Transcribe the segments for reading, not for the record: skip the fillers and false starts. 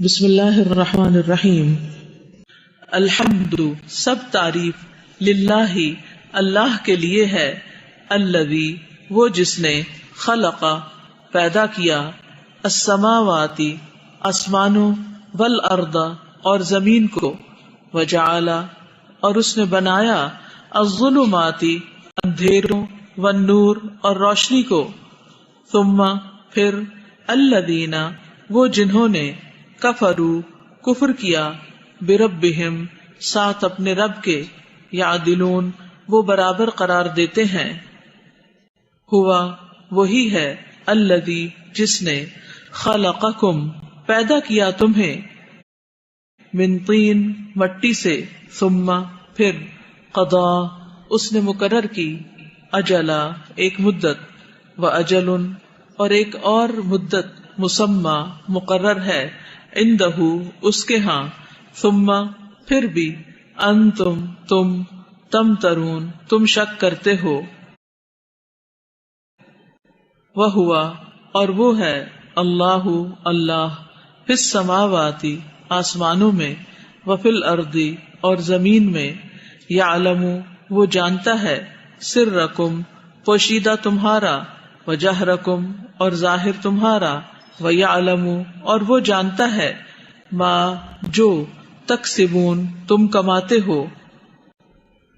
بسم اللہ الرحمن الرحیم۔ الحمد سب تعریف، للہ اللہ کے لیے ہے، الذی وہ جس نے، خلق پیدا کیا، السماوات آسمانوں، والارض اور زمین کو، وجعل اور اس نے بنایا، الظلمات اندھیروں، والنور اور روشنی کو، ثم پھر، الذین وہ جنہوں نے، کفروا کفر کیا، بربہم ساتھ اپنے رب کے، یعدلون وہ برابر قرار دیتے ہیں، ہوا وہی ہے، الذی جس نے، خلقکم پیدا کیا تمہیں، من طین مٹی سے، ثم پھر، قضا اس نے مقرر کی، اجلا ایک مدت، و اجل اور ایک اور مدت، مسمی مقرر ہے، عندہ اس کے ہاں، ثم پھر بھی، انتم تم، تمترون تم شک کرتے ہو، وہوا اور وہ ہے، اللہ اللہ، فی السماوات آسمانوں میں، وفی الارض اور زمین میں، یعلم وہ جانتا ہے، سرکم پوشیدہ تمہارا، وجہرکم اور ظاہر تمہارا، وَيَعْلَمُ اور وہ جانتا ہے، ما جو، تکسبون تم کماتے ہو،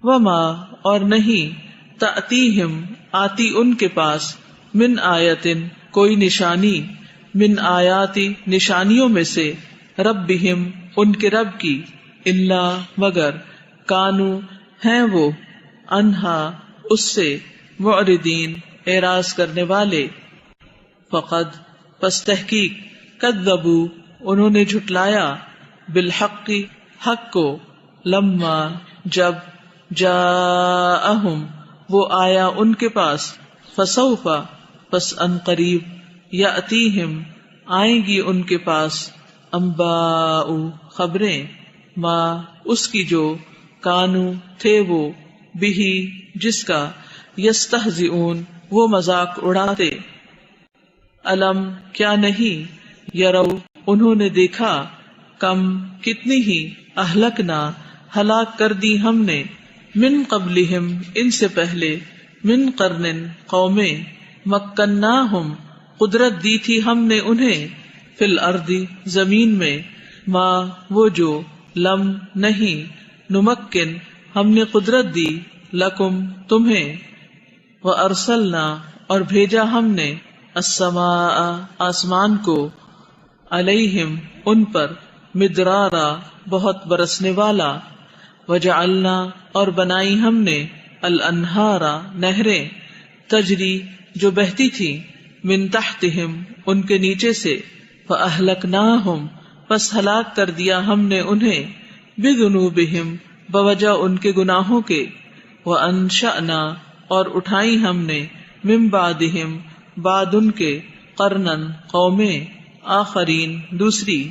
وما اور نہیں، تأتیہم آتی ان کے پاس، من آیتن کوئی نشانی، من آیاتی نشانیوں میں سے، ربہم ان کے رب کی، الا مگر، کانو ہیں وہ، انہا اس سے، معرضین اعراض کرنے والے، فقد پس تحقیق، کذبوا انہوں نے جھٹلایا، بالحق حق کو، لما جب، جاءہم وہ آیا ان کے پاس، فسوف پس ان قریب، یأتیہم آئیں گی ان کے پاس، انباء خبریں، ما اس کی جو، کانو تھے وہ، بہی جس کا، یستہزئون وہ مذاق اڑاتے، الم کیا نہیں، یرو انہوں نے دیکھا، کم کتنی ہی، اہلکنا ہلاک کر دی ہم نے، من قبلہم ان سے پہلے، من قرن قومیں، مکناہم قدرت دی تھی ہم نے انہیں، فی الارض زمین میں، ما وہ جو، لم نہیں، نمکن ہم نے قدرت دی، لکم تمہیں، وارسلنا اور بھیجا ہم نے، السماء آسمان کو، علیہم ان پر، مدرارا بہت برسنے والا، وجعلنا اور بنائی ہم نے، الانہارا نہریں، تجری جو بہتی تھی، من تحتہم ان کے نیچے سے، فاہلکناہم پس ہلاک کر دیا ہم نے انہیں، بذنوبہم بوجہ ان کے گناہوں کے، وانشأنا اور اٹھائی ہم نے، من بعدہم بعد ان کے، قرنن قومیں، آخرین دوسری،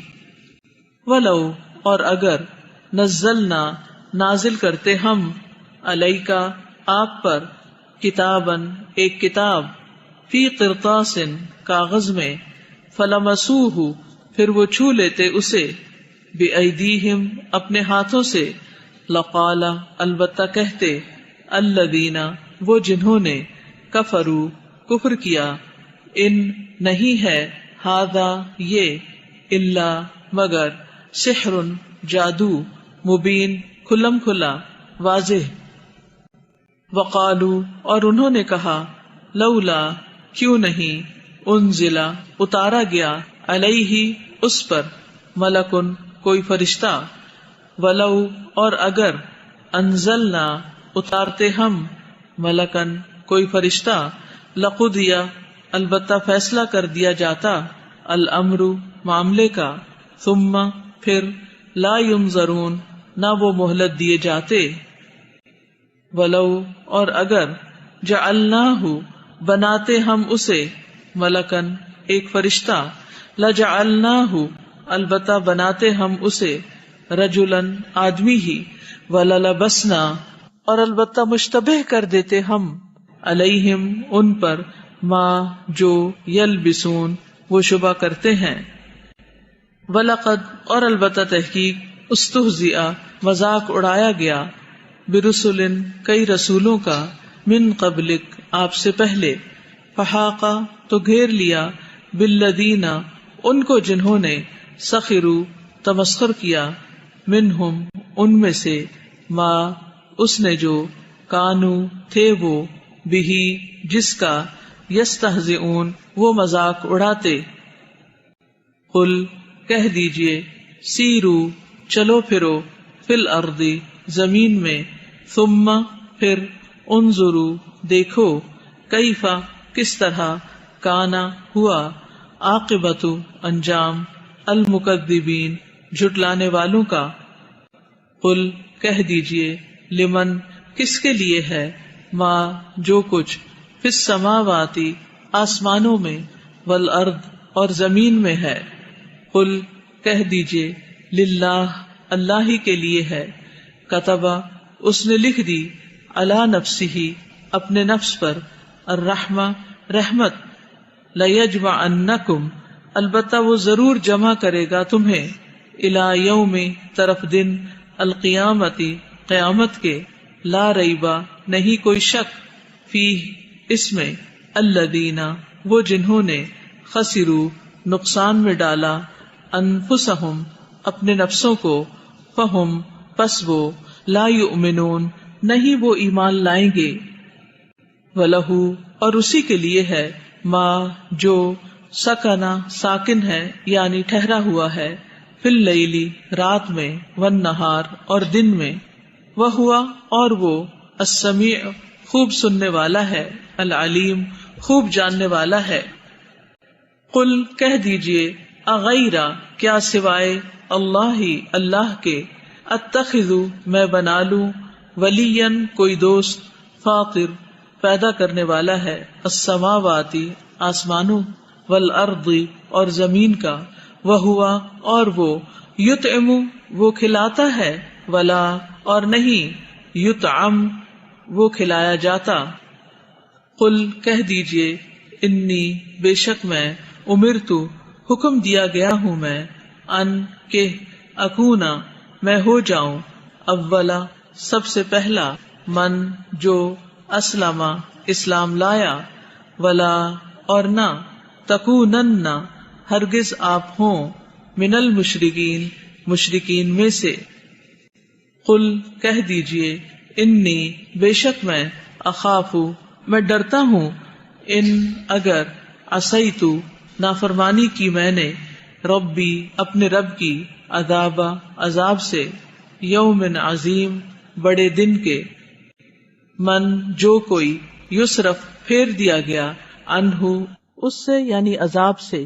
ولو اور اگر، نزلنا نازل کرتے ہم، علیکا آپ پر، کتابن ایک کتاب، فی قرطاس کاغذ میں، فلمسوہ پھر وہ چھو لیتے اسے، بایدیہم اپنے ہاتھوں سے، لقال البتہ کہتے، الذین وہ جنہوں نے، کفروا کفر کیا، ان نہیں ہے، ھذا یہ، الا مگر، سحر جادو، مبین کھلم کھلا، واضح، وقالو اور انہوں نے کہا، لولا کیوں نہیں، انزلا اتارا گیا، علیہ اس پر، ملکن کوئی فرشتہ، ولو اور اگر، انزلنا اتارتے ہم، ملکن کوئی فرشتہ، لقضی البتہ فیصلہ کر دیا جاتا، الامر معاملے کا، ثم پھر، لا ینظرون نہ وہ مہلت دیے جاتے، ولو اور اگر، جعلناہ بناتے ہم اسے، ملکن ایک فرشتہ، لجعلناہ البتہ بناتے ہم اسے، رجلن آدمی ہی، وللبسنا اور البتہ مشتبہ کر دیتے ہم، علیہم ان پر، ما جو، یلبسون وہ شبہ کرتے ہیں، وَلَقَدْ اور البتہ تحقیق استہزئ مذاق اڑایا گیا برسل کئی رسولوں کا من قبلک آپ سے پہلے فحاق تو گھیر لیا بالذین ان کو جنہوں نے سخروا تمسخر کیا منہم ان میں سے ما اس نے جو کانو تھے وہ بہی جس کا یستہزئون وہ مذاق اڑاتے قل کہہ دیجئے سیرو چلو پھرو فی الارض زمین میں ثم پھر انظرو دیکھو کیفا کس طرح کانا ہوا عاقبت انجام المکذبین جھٹلانے والوں کا قل کہہ دیجئے لمن کس کے لیے ہے ما جو کچھ فی السماوات آسمانوں میں والارض اور زمین میں ہے قل کہہ دیجئے للہ اللہ ہی کے لیے ہے کتبہ اس نے لکھ دی علی نفسہ اپنے نفس پر الرحمہ رحمت لیجمعنکم البتہ وہ ضرور جمع کرے گا تمہیں الی یوم طرف دن القیامت قیامت کے لا ریبہ نہیں کوئی شک فیہ اس میں الذین وہ جنہوں نے خسروا نقصان میں ڈالا انفسہم اپنے نفسوں کو فہم پس وہ لا یؤمنون نہیں وہ ایمان لائیں گے وَلَهُ اور اسی کے لیے ہے ما جو سکنا ساکن ہے یعنی ٹھہرا ہوا ہے فی اللیل رات میں والنہار اور دن میں وہوا اور وہ السمیع خوب سننے والا ہے العلیم خوب جاننے والا ہے قل کہہ دیجئے اغیر کیا سوائے اللہ کے اتخذ میں بنا لوں ولیا کوئی دوست فاطر پیدا کرنے والا ہے السماوات آسمانوں والارض اور زمین کا وہوا اور وہ یطعم وہ کھلاتا ہے ولا اور نہیں یطعم وہ کھلایا جاتا قل کہہ دیجئے انی بے شک میں امرتو حکم دیا گیا ہوں میں ان کہ اکونا میں ہو جاؤں اولا سب سے پہلا من جو اسلم اسلام لایا ولا اور نہ تکونن ہرگز آپ ہوں من المشرکین مشرکین میں سے قل کہہ دیجئے انی بے شک میں اخاف میں ڈرتا ہوں ان اگر عصیت نافرمانی کی میں نے ربی اپنے رب کی عذاب سے یوم عظیم بڑے دن کے من جو کوئی یصرف پھیر دیا گیا عنہ اس سے یعنی عذاب سے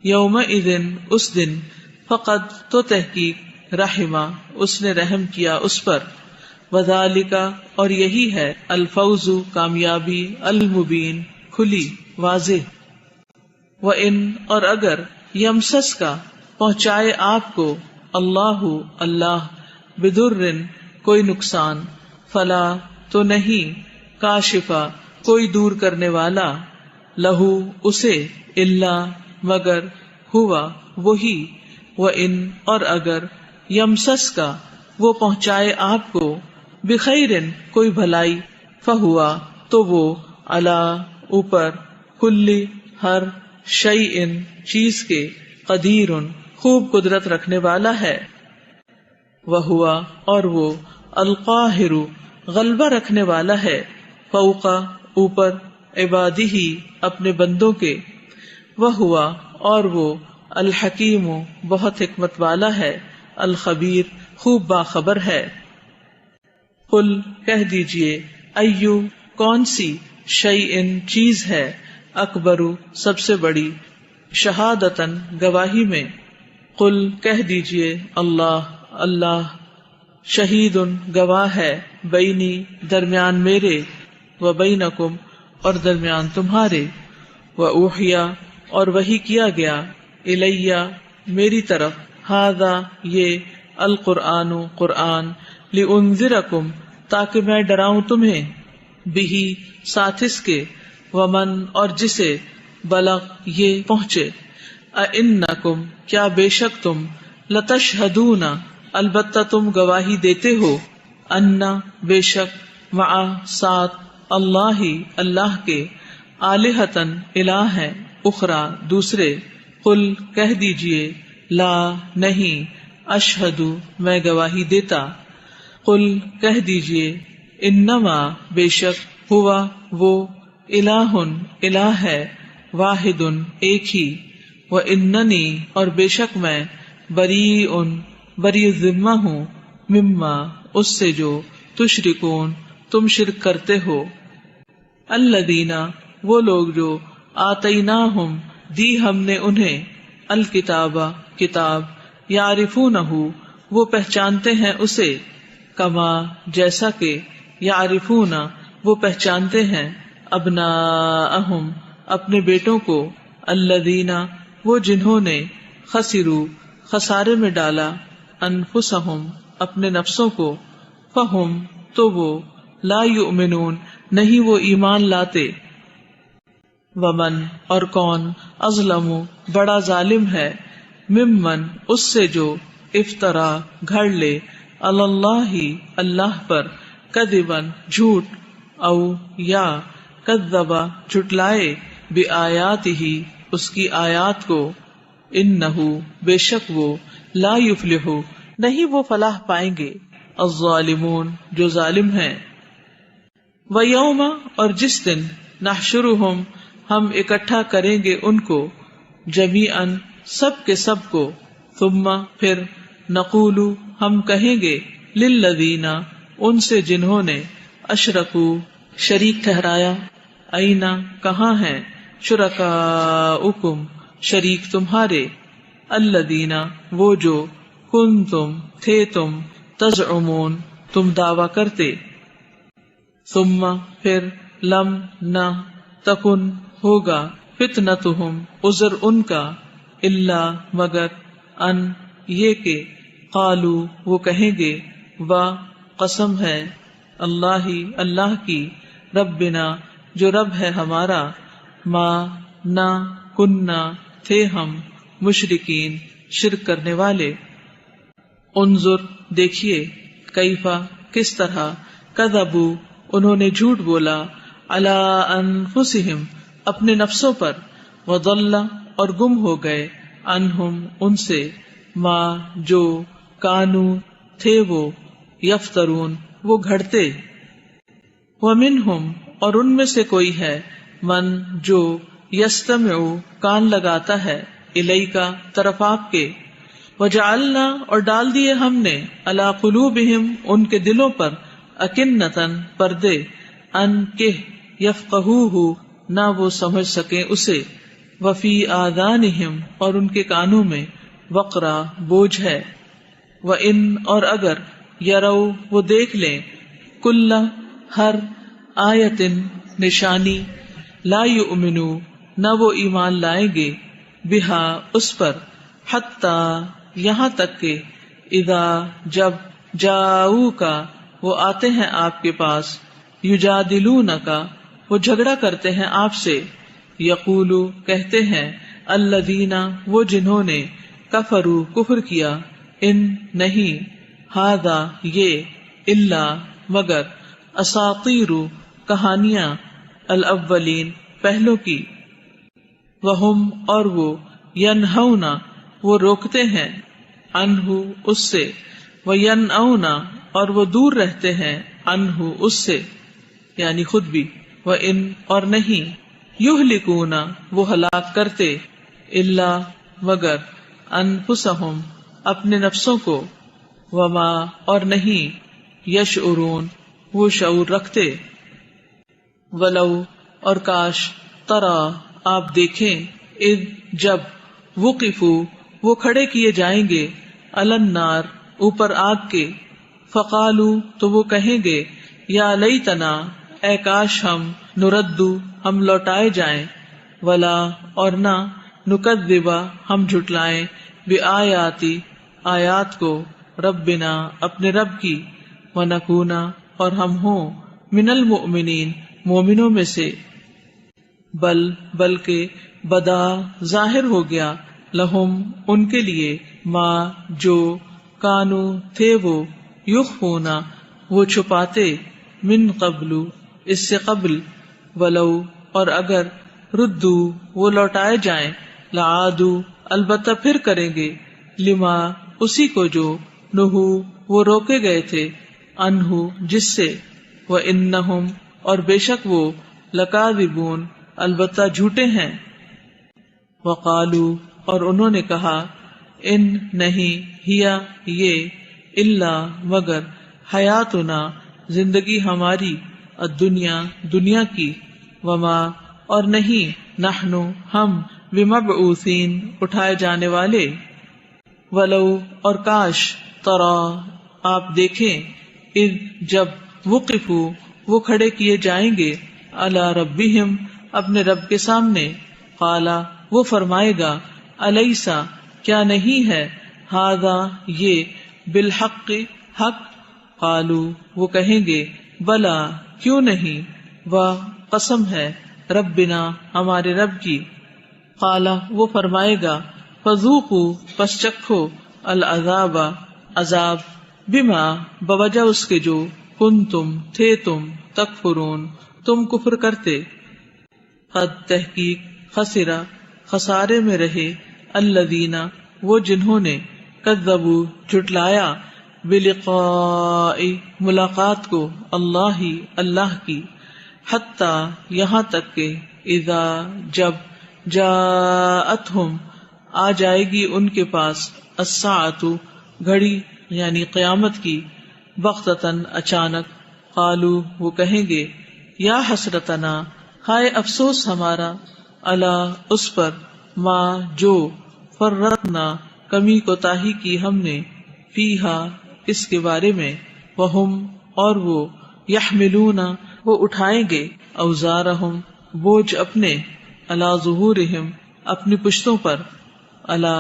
یومئذ اس دن فقط تو تحقیق رحمہ اس نے رحم کیا اس پر وذالک اور یہی ہے الفوز کامیابی المبین کھلی واضح وَإِن اور اگر یمسس کا پہنچائے آپ کو اللہ بدر کوئی نقصان فلا تو نہیں کاشفا کوئی دور کرنے والا لہو اسے الا مگر ہوا وہی وَإِن اور اگر یمسس کا وہ پہنچائے آپ کو بخیر کوئی بھلائی فہوا تو وہ علی اوپر کلی ہر شیء چیز کے قدیر خوب قدرت رکھنے والا ہے وہوا اور وہ القاہر غلبہ رکھنے والا ہے فوق اوپر عبادہ اپنے بندوں کے وہوا اور وہ الحکیم بہت حکمت والا ہے الخبیر خوب باخبر ہے قل کہہ دیجئے ایو کون سی شیء چیز ہے اکبر سب سے بڑی شہادتن گواہی میں قل کہہ دیجئے اللہ شہید گواہ ہے بینی درمیان میرے و بینکم اور درمیان تمہارے و اوحیا اور وحی کیا گیا الیہ میری طرف ھذا یہ القرآن قرآن لانذرکم تاکہ میں ڈراؤں تمہیں بہی ساتھ اس کے ومن اور جسے بلغ یہ پہنچے اِنَّکُمْ کیا بے شک تم لتشہدون البتہ تم گواہی دیتے ہو انا بے شک مع ساتھ اللہ اللہ کے آلہتن الہ ہے اخرى دوسرے قل کہہ دیجئے لا نہیں اشہد میں گواہی دیتا قل کہہ دیجئے انما بے شک ہوا وہ الہ الہ ہے واحد ایک ہی واننی اور بے شک میں بری ذمہ ہوں مما اس سے جو تشرکون تم شرک کرتے ہو الذین وہ لوگ جو آتیناہم دی ہم نے انہیں الکتاب کتاب یعرفونہ وہ پہچانتے ہیں اسے کما جیسا کہ یعرفون وہ پہچانتے ہیں ابناءہم اپنے بیٹوں کو الذین وہ جنہوں نے خسروا خسارے میں ڈالا انفسہم اپنے نفسوں کو فہم تو وہ لا یؤمنون نہیں وہ ایمان لاتے ومن اور کون اظلم بڑا ظالم ہے ممن اس سے جو افطرا گھڑ لے اللہ اللہ پر کذبن جھوٹ او یا کذبا جھٹلائے بآیاتہ اس کی آیات کو انہو بے شک وہ لا یفلح نہیں وہ فلاح پائیں گے الظالمون جو ظالم ہیں ویوم اور جس دن نحشرہم ہم اکٹھا کریں گے ان کو جمیعاً سب کے سب کو ثم پھر نقول ہم کہیں گے للذین ان سے جنہوں نے اشرکو شریک ٹھہرایا اینا کہاں ہیں شرکاؤکم شریک تمہارے الذین وہ جو کنتم تھے تم تزعمون تم دعویٰ کرتے ثم پھر لم نہ تکن ہوگا فتنتہم عذر ان کا الا مگر ان یہ کہ قالو وہ کہیں گے وا قسم ہے اللہ کی ربنا جو رب ہے ہمارا ما نہ کننا تھے ہم مشرکین شرک کرنے والے انظر دیکھیے کیفا کس طرح کذبوا انہوں نے جھوٹ بولا علی انفسہم اپنے نفسوں پر وضل اور گم ہو گئے عنہم ان سے ما جو کانو تھے وہ یفترون وہ گھڑتے ومنہم اور ان میں سے کوئی ہے من جو یستمع کان لگاتا ہے الیکا طرف آپ کے وجعلنا اور ڈال دیے ہم نے علی قلوبہم ان کے دلوں پر اکنتن پردے ان کہ یفقہوہ نہ وہ سمجھ سکیں اسے وفی آذانہم اور ان کے کانوں میں وقرا بوجھ ہے وان اور اگر یرو وہ دیکھ لیں کل ہر آیتن نشانی لا یؤمنو نہ وہ ایمان لائیں گے بہا اس پر حتی یہاں تک کہ اذا جب جاؤ کا وہ آتے ہیں آپ کے پاس یجادلونک وہ جھگڑا کرتے ہیں آپ سے یقولو کہتے ہیں الذین وہ جنہوں نے کفروا کفر کیا ان نہیں ھذا یہ الا مگر اساطیر کہانیاں الاولین پہلوں کی وہم اور وہ ینہون وہ روکتے ہیں عنہ اس سے وینأون اور وہ دور رہتے ہیں عنہ اس سے یعنی خود بھی وان اور نہیں یہلکون وہ ہلاک کرتے الا مگر انفسہم اپنے نفسوں کو وما اور نہیں یشعرون وہ شعور رکھتے ولو اور کاش ترا آپ دیکھیں اذ جب وقفوا وہ کھڑے کیے جائیں گے علی النار اوپر آگ کے فقالو تو وہ کہیں گے یا لیتنا اے کاش ہم نردو ہم لوٹائے جائیں ولا اور نہ نکذبا ہم جھٹلائیں بآیاتی آیات کو ربنا اپنے رب کی ونکونا اور ہم ہوں من المؤمنین مومنوں میں سے بلکہ بدا ظاہر ہو گیا لہم ان کے لیے ما جو کانو تھے وہ یخفونا وہ چھپاتے من قبل اس سے قبل ولو اور اگر ردو وہ لوٹائے جائیں لعادو البتہ پھر کریں گے لما اسی کو جو نہو وہ روکے گئے تھے انہو جس سے وانہم اور بے شک وہ لکاذبون البتہ جھوٹے ہیں وقالو اور انہوں نے کہا ان نہیں ہیا یہ الا مگر حیاتنا زندگی ہماری الدنیا دنیا کی وما اور نہیں نحنو ہم بمبعوثین اٹھائے جانے والے ولو اور کاش ترا آپ دیکھیں اذ جب وقفو وہ کھڑے کیے جائیں گے علی ربہم اپنے رب کے سامنے قالا وہ فرمائے گا الیسا کیا نہیں ہے ھذا یہ بالحق حق قالو وہ کہیں گے بلا کیوں نہیں و قسم ہے ربنا ہمارے رب کی قالا وہ فرمائے گا فذوقوا پس چکھو العذاب عذاب بما بوجہ اس کے جو کنتم تھے تم تکفرون تم کفر کرتے قد تحقیق خسرا خسارے میں رہے الذین وہ جنہوں نے کذبوا جھٹلایا بلقاء ملاقات کو اللہ کی حتی یہاں تک کہ اذا جب جاءتہم آ جائے گی ان کے پاس الساعۃ گھڑی یعنی قیامت کی بغتتاً اچانک قالو وہ کہیں گے یا حسرتنا ہائے افسوس ہمارا الا اس پر ما جو فرطنا کمی کوتاہی کی ہم نے فیہا اس کے بارے میں وہم اور وہ یحملون وہ اٹھائیں گے اوزارہم بوجھ اپنے علی ظہورہم اپنی پشتوں پر الا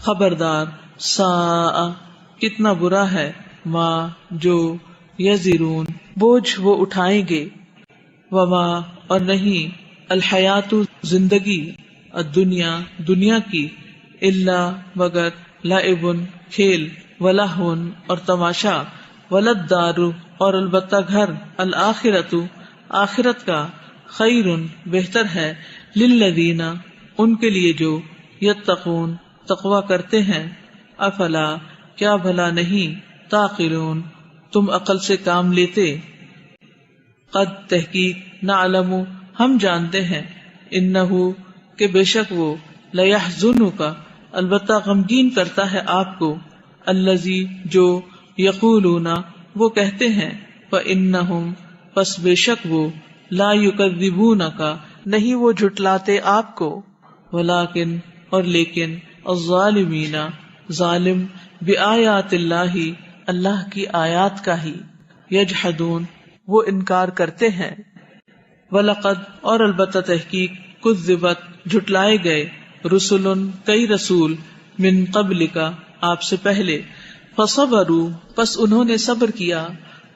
خبردار ساء کتنا برا ہے ما جو یزرون بوجھ وہ اٹھائیں گے وما اور نہیں الحیات زندگی الدنیا دنیا کی الا مگر لعب کھیل ولہون اور تماشا وللدار اور البتہ گھر الآخرت آخرت کا خیر بہتر ہے للذین ان کے لیے جو یتقون تقوی کرتے ہیں افلا کیا بھلا نہیں تعقلون تم عقل سے کام لیتے قد تحقیق نعلم ہم جانتے ہیں انہو کہ بے شک وہ لیحزنک البتہ غمگین کرتا ہے آپ کو الذی جو یقولون وہ کہتے ہیں فإنہم پس بے شک وہ لا یکذبونک نہیں وہ جھٹلاتے آپ کو ولیکن اور لیکن الظالمین ظالم بآیات اللہ اللہ کی آیات کا ہی یجحدون وہ انکار کرتے ہیں وَلَقَدْ اور البتہ تحقیق کذبت جھٹلائے گئے رسل کئی رسول من قبلک آپ سے پہلے فصبروا پس انہوں نے صبر کیا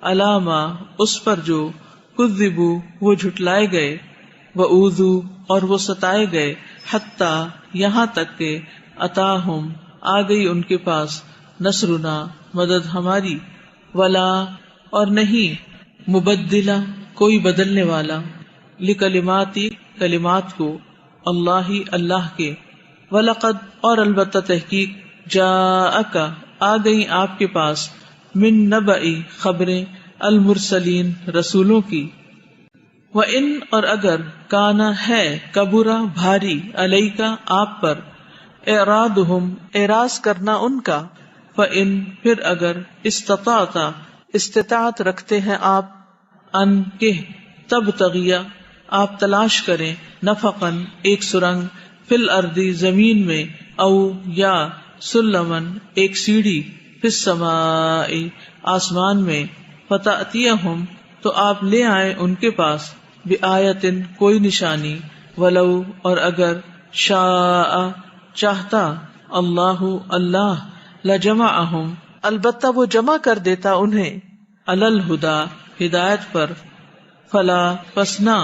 علی ما اس پر جو کذبوا وہ جھٹلائے گئے وَأُوذُوا اور وہ ستائے گئے حتی یہاں تک کہ اتاہم آ گئی ان کے پاس نصرنا مدد ہماری ولا اور نہیں مبدلہ کوئی بدلنے والا لکلماتی کلمات کو اللہ کے ولقد اور البتہ تحقیق جاءک آ گئی آپ کے پاس من نبئی خبریں المرسلین رسولوں کی وَإِنْ اور اگر کانا ہے کبرا بھاری علیکا آپ پر اعراضہم اعراض کرنا ان کا فَإِنْ پھر اگر استطاعت رکھتے ہیں آپ ان کے تبتغیہ آپ تلاش کریں نفقاً ایک سرنگ فی الارض زمین میں او یا سلمن ایک سیڑھی فی السماء آسمان میں فتأتیہم تو آپ لے آئیں ان کے پاس بآیتن کوئی نشانی ولو اور اگر شاء چاہتا اللہ لجمعہم البتہ وہ جمع کر دیتا انہیں علی الہدی ہدایت پر فلا پس نہ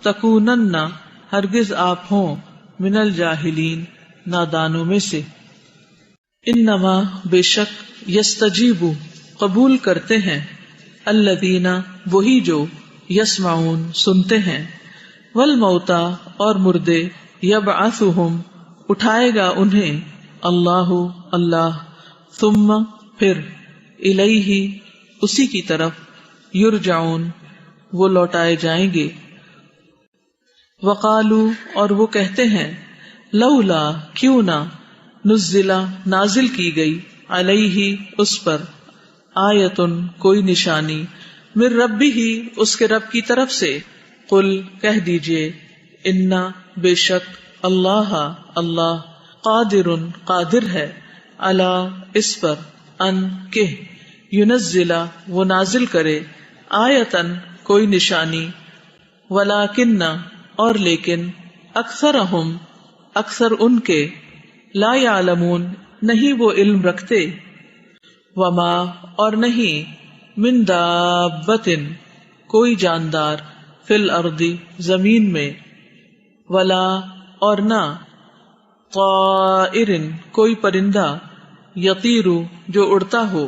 تکونن ہرگز آپ ہوں من الجاہلین نادانوں میں سے۔ انما بے شک یستجیب قبول کرتے ہیں الذین وہی جو یسمعون سنتے ہیں والموتى اور مردے یبعثہم اٹھائے گا انہیں اللہ اللہ ثم پھر الیہ اسی کی طرف یرجعون وہ لوٹائے جائیں گے۔ وقالو اور وہ کہتے ہیں لولا کیوں نہ نزلہ نازل کی گئی علیہ اس پر آیتن کوئی نشانی من ربہ اس کے رب کی طرف سے۔ قل کہہ دیجئے انا بے شک اللہ اللہ قادر قادر ہے علی اس پر ان کہ ینزلہ وہ نازل کرے آیتن کوئی نشانی ولکن اور لیکن اکثرہم اکثر ان کے لا یعلمون نہیں وہ علم رکھتے وما اور نہیں من دابۃ کوئی جاندار فی الارض زمین میں ولا اور نہ طائر کوئی پرندہ یطیر جو اڑتا ہو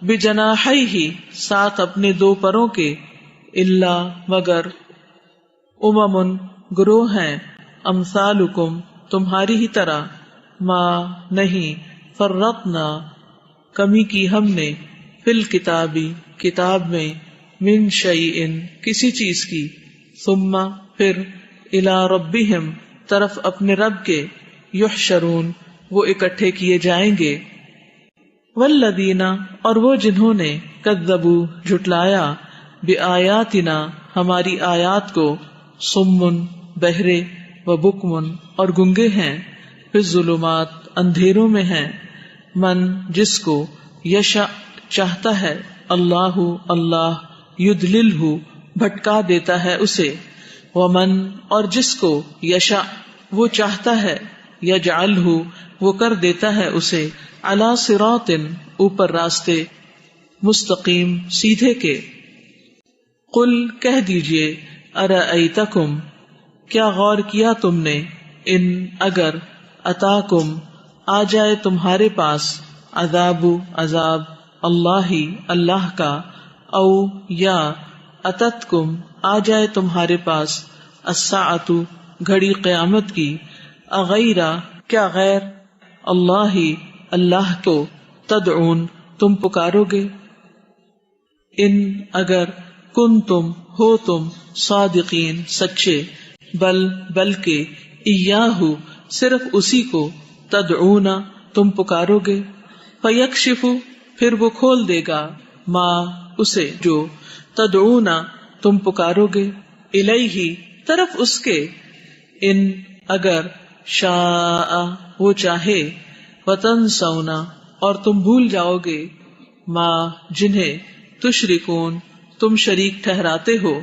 بجناحیہ ساتھ اپنے دو پروں کے الا مگر امم گروہ ہیں امثالکم تمہاری ہی طرح ما نہیں فرطنا کمی کی ہم نے فی الکتابی کتاب میں من شیئن کسی چیز کی ثم پھر الی ربہم طرف اپنے رب کے یحشرون وہ اکٹھے کیے جائیں گے۔ والذین اور وہ جنہوں نے کذبوا جھٹلایا بآیاتنا ہماری آیات کو صم بہرے و بکم اور گنگے ہیں فی الظلمات اندھیروں میں ہیں من جس کو یشاء چاہتا ہے اللہ اللہ یضللہ بھٹکا دیتا ہے اسے ومن اور جس کو یشاء وہ چاہتا ہے یجعلہ وہ کر دیتا ہے اسے علی صراط اوپر راستے مستقیم سیدھے کے۔ قل کہہ دیجئے ارأیتکم کیا غور کیا تم نے ان اگر اتاکم آ جائے تمہارے پاس عذاب عذاب اللہ اللہ کا او یا اتتکم آ جائے تمہارے پاس الساعۃ گھڑی قیامت کی اغیرہ کیا غیر اللہ اللہ کو تدعون تم پکارو گے ان اگر کنتم ہو تم صادقین سچے بلکہ ایاہ صرف اسی کو تدعون تم پکارو گے فیکشف پھر وہ کھول دے گا ما اسے جو تدعون تم پکارو گے الیہ طرف اس کے ان اگر شاء وہ چاہے وتنسون اور تم بھول جاؤ گے ما جنہیں تشرکون تم شریک ٹھہراتے ہو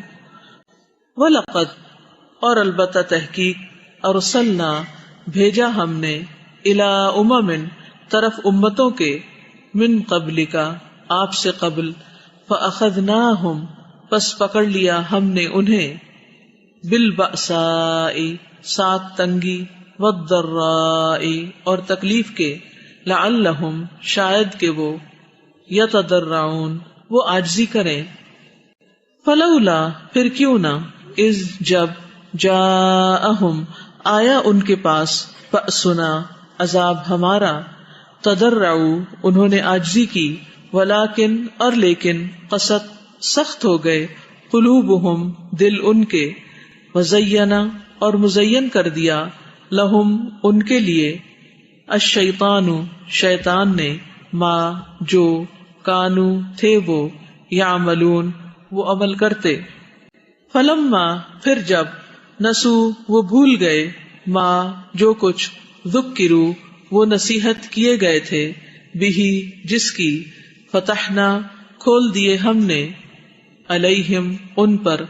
وَلَقَدْ اور البتہ تحقیق ارسلنا بھیجا ہم نے الی امم طرف امتوں کے من قبلک آپ سے قبل فاخذناہم پس پکڑ لیا ہم نے انہیں بالبأساء ساتھ تنگی والضراء اور تکلیف کے لعلہم شاید کہ وہ یتضرعون وہ عاجزی کریں فلولا پھر کیوں نہ اذ جب جاءہم آیا ان کے پاس بأسنا عذاب ہمارا تضرعوا انہوں نے عاجزی کی ولیکن اور لیکن قست سخت ہو گئے قلوبہم دل ان کے وزینا اور مزین کر دیا لہم ان کے لیے الشیطان شیطان نے ما جو کانو تھے وہ یعملون وہ عمل کرتے فلما پھر جب نسو وہ بھول گئے ما جو کچھ ذکروا وہ نصیحت کیے گئے تھے بہی جس کی فتحنا کھول دیے ہم نے علیہم ان پر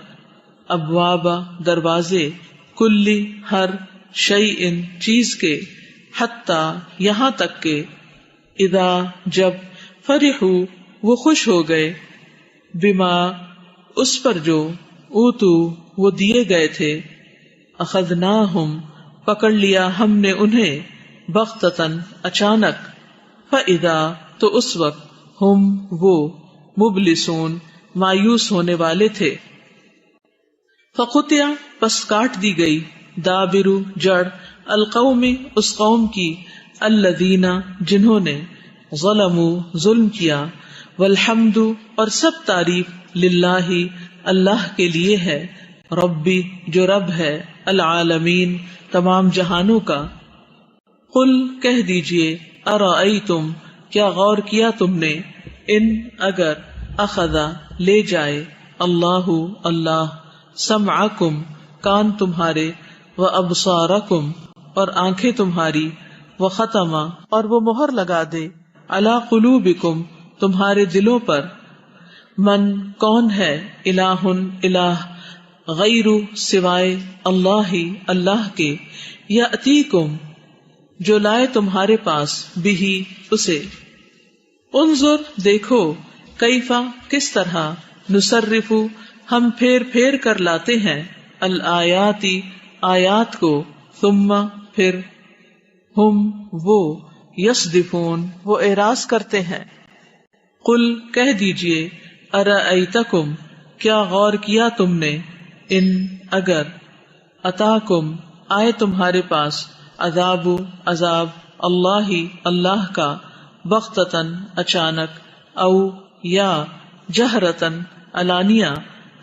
ابواب دروازے کلی ہر شیء چیز کے حتی یہاں تک کہ اذا جب فرحوا وہ خوش ہو گئے بما اس پر جو اوتو وہ دیے گئے تھے اخذناہم پکڑ لیا ہم نے انہیں بغتتن اچانک، فَإِذَا تو اس وقت، ہم وہ، مبلسون مایوس ہونے والے تھے۔ فَقُطِعَ پس کاٹ دی گئی، دابر جڑ، القوم اس قوم کی، الذین جنہوں نے، ظلموا ظلم کیا، والحمد اور سب تعریف، للہ اللہ کے لیے ہے، ربی جو رب ہے، العالمین تمام جہانوں کا۔ قل کہہ دیجئے، ارأیتم کیا غور کیا تم نے، ان اگر، اخذا لے جائے، اللہ اللہ، سمعکم کان تمہارے، وابصارکم اور آنکھیں تمہاری، وختم اور وہ مہر لگا دے، علی قلوبکم تمہارے دلوں پر، من کون ہے، الہ الہ، غیر سوائے اللہ اللہ کے، یأتیکم جو لائے تمہارے پاس، بھی اسے، انظر دیکھو، کیفا کس طرح، نصرف ہم پھیر پھیر کر لاتے ہیں، الآیاتی آیات کو، ثم پھر، ہم وہ، یصدفون وہ اعراض کرتے ہیں۔ قل کہہ دیجئے، ارأیتکم کیا غور کیا تم نے، ان اگر، اتاکم آئے تمہارے پاس، عذاب عذاب، اللہ اللہ کا، بغتتن اچانک، او یا جہرتن علانیہ،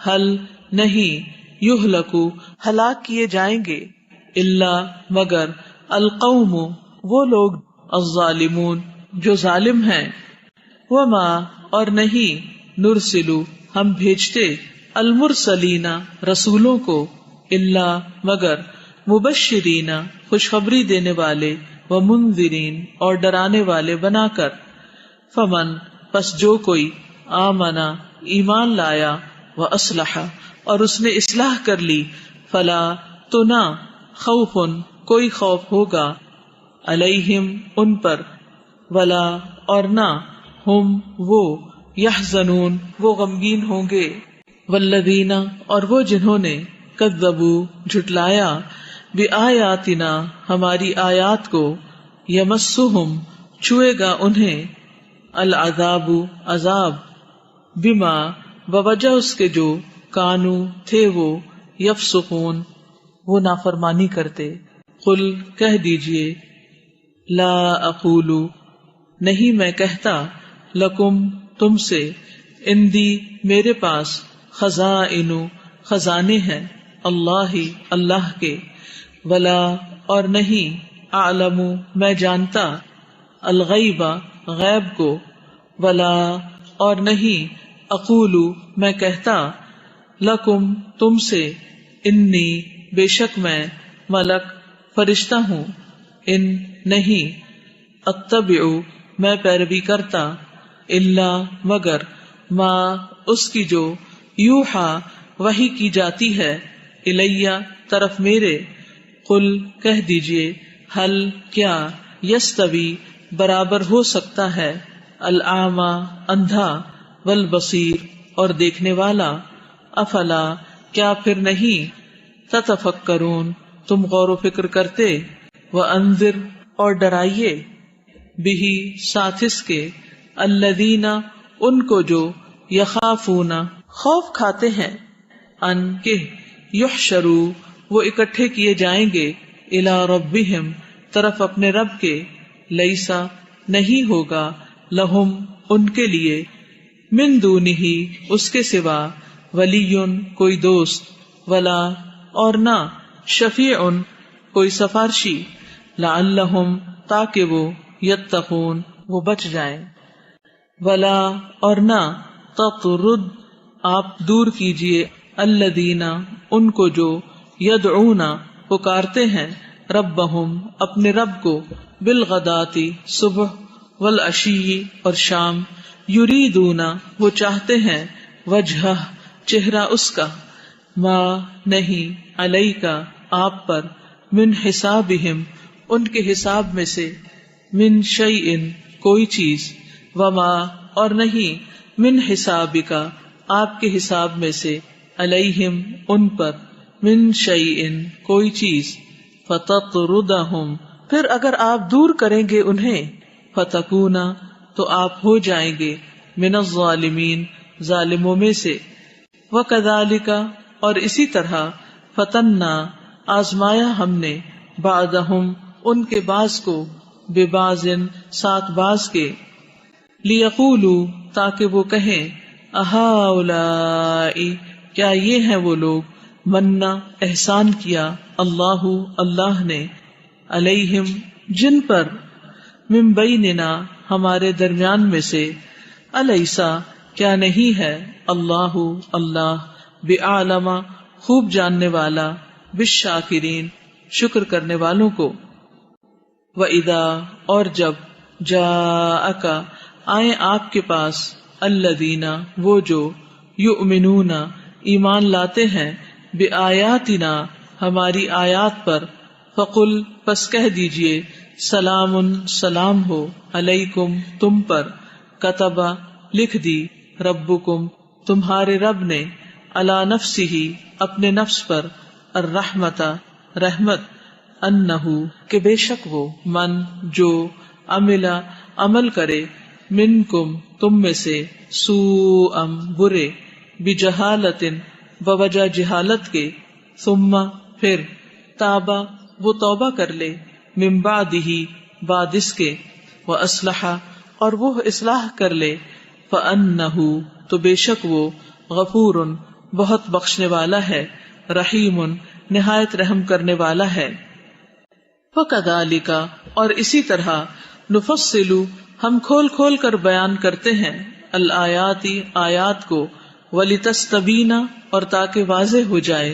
حل نہیں، یہلکو ہلاک کیے جائیں گے، الا مگر، القوم وہ لوگ، الظالمون جو ظالم ہیں، وما اور نہیں، نرسلو ہم بھیجتے، المرسلین رسولوں کو، الا مگر، مبشرین خوشخبری دینے والے، ومنذرین اور ڈرانے والے بنا کر، فمن پس جو کوئی، آمنا ایمان لایا، واصلح اور اس نے اصلاح کر لی، فلا تو نہ، خوف کوئی خوف ہوگا، علیہم ان پر، ولا اور نہ، ہم وہ، یحزنون وہ غمگین ہوں گے، والذین اور وہ جنہوں نے، کذبوا جھٹلایا، بآیاتنا ہماری آیات کو، یمسہم چھوئے گا انہیں، العذاب عذاب، بما بوجہ اس کے جو، کانو تھے وہ، یفسقون وہ نافرمانی کرتے۔ قل کہہ دیجئے، لا اقول نہیں میں کہتا، لکم تم سے، اندی میرے پاس، خزائن خزانے ہیں، اللہ اللہ کے، ولا اور نہیں، اعلم میں جانتا، الغیب غیب کو، ولا اور نہیں، اقول میں کہتا، لکم تم سے، انی بے شک میں، ملک فرشتہ ہوں، ان نہیں، اتبع میں پیروی کرتا، الا مگر، ما اس کی جو، یوحا وحی کی جاتی ہے، الیہ طرف میرے، قل کہہ دیجئے، حل کیا، یستوی برابر ہو سکتا ہے، الاعمی اندھا، والبصیر اور دیکھنے والا، افلا کیا پھر نہیں، تتفکرون تم غور و فکر کرتے، وانذر اور ڈرائیے، بہ ساتھ اس کے، الذین ان کو جو، یخافون خوف کھاتے ہیں، ان کہ، یحشروا وہ اکٹھے کیے جائیں گے، الی ربہم طرف اپنے رب کے، لیسا نہیں ہوگا، لہم ان کے لیے، من دونہ اس کے سوا، ولی کوئی دوست، ولا اور نہ، شفیع کوئی سفارشی، لعلہم تاکہ وہ، یتقون وہ بچ جائیں، ولا اور نہ، تطرد آپ دور کیجئے، الذین ان کو جو، یدعون پکارتے ہیں، ربہم اپنے رب کو، بالغداۃ صبح، والعشی اور شام، یریدون وہ چاہتے ہیں، وجہہ چہرہ اس کا، ما نہیں، علیکا آپ پر، من حسابہم ان کے حساب میں سے، من شیئن کوئی چیز، وما اور نہیں، من حسابکا آپ کے حساب میں سے، علیہم ان پر، من شیئن کوئی چیز، فتطردہم پھر اگر آپ دور کریں گے انہیں، فتکونا تو آپ ہو جائیں گے، من الظالمین ظالموں میں سے، وکذالک اور اسی طرح، فتنا آزمایا ہم نے، بعضہم ان کے بعض کو، ببعض ساتھ بعض کے، لیقولوا تاکہ وہ کہیں، اہؤلاء کیا یہ ہیں وہ لوگ، منا احسان کیا، اللہ اللہ نے، علیہم جن پر، من بیننا ہمارے درمیان میں سے، الیسا کیا نہیں ہے، اللہ اللہ، بعالم خوب جاننے والا، بالشاکرین شکر کرنے والوں کو، وَإِذَا اور جب، جاءک آئیں آپ کے پاس، الذین وہ جو، یؤمنون ایمان لاتے ہیں، بآیاتنا ہماری آیات پر، فقل پس کہہ دیجئے، سلام سلام ہو، علیکم تم پر، کتب لکھ دی، ربکم تمہارے رب نے، علی نفسہ اپنے نفس پر، الرحمت رحمت، انہو کہ بے شک وہ، من جو، عمل کرے، منکم تم میں سے، سوءا برے، بجہالت بوجہ جہالت کے، ثم پھر، تابا وہ توبہ کر لے، من بعدہ بعد اس کے، واصلح اور وہ اصلاح کر لے، فانہ تو بے شک وہ، غفور بہت بخشنے والا ہے، رحیم نہایت رحم کرنے والا ہے۔ وَكَذَلِكَ اور اسی طرح، نفصل ہم کھول کھول کر بیان کرتے ہیں، الآیات آیات کو، وَلِتَسْتَبِینَ اور تاکہ واضح ہو جائے،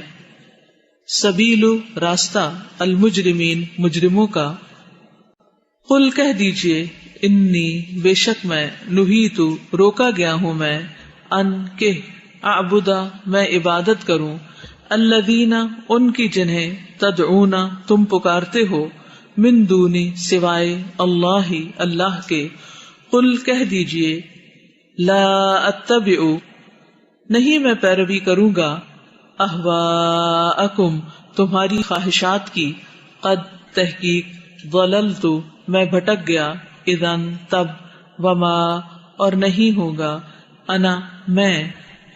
سبیل راستہ، المجرمین مجرموں کا، قل کہہ دیجئے، انی بے شک میں، نہیت روکا گیا ہوں میں، ان کہ، اعبدا میں عبادت کروں، الذین ان کی جنہیں، تدعون تم پکارتے ہو، من دونی سوائے، اللہ اللہ کے، قل کہہ دیجئے، لا اتبع نہیں میں پیروی کروں گا، اہواءکم تمہاری خواہشات کی، قد تحقیق، ضللت میں بھٹک گیا، اذن تب، وما اور نہیں ہوگا، انا میں،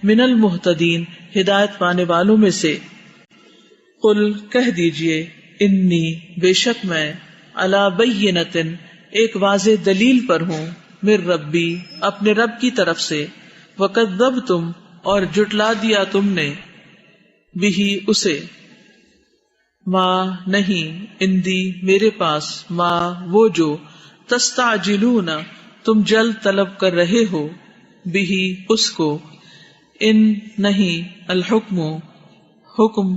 من المہتدین ہدایت پانے والوں میں سے، قل کہہ دیجئے، انی بے شک میں، علی بینۃ ایک واضح دلیل پر ہوں، من ربی اپنے رب کی طرف سے، وکذبتم اور جٹلا دیا تم نے، بہ اسے، ما نہیں، اندی میرے پاس، ما وہ جو، تستعجلون تم جلد طلب کر رہے ہو، بہ اس کو، ان نہیں، الحکم حکم،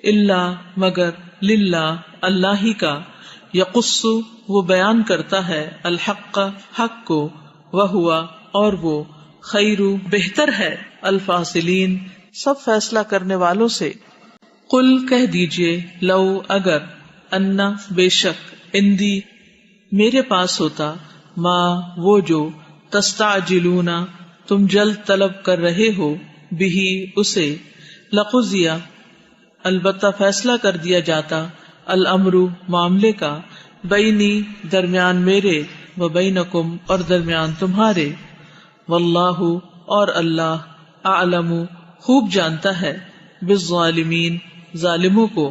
الا مگر، للہ اللہ ہی کا، یقص وہ بیان کرتا ہے، الحق حق کو، وہوا اور وہ، خیر بہتر ہے، الفاصلین سب فیصلہ کرنے والوں سے، قل کہہ دیجئے، لو اگر، انا بے شک، اندی میرے پاس ہوتا، ما وہ جو، تستعجلون تم جلد طلب کر رہے ہو، بہ اسے، لقضی البتہ فیصلہ کر دیا جاتا، الامر معاملے کا، بینی درمیان میرے، و بینکم اور درمیان تمہارے، واللہ اور اللہ، اعلم خوب جانتا ہے، بالظالمین ظالموں کو،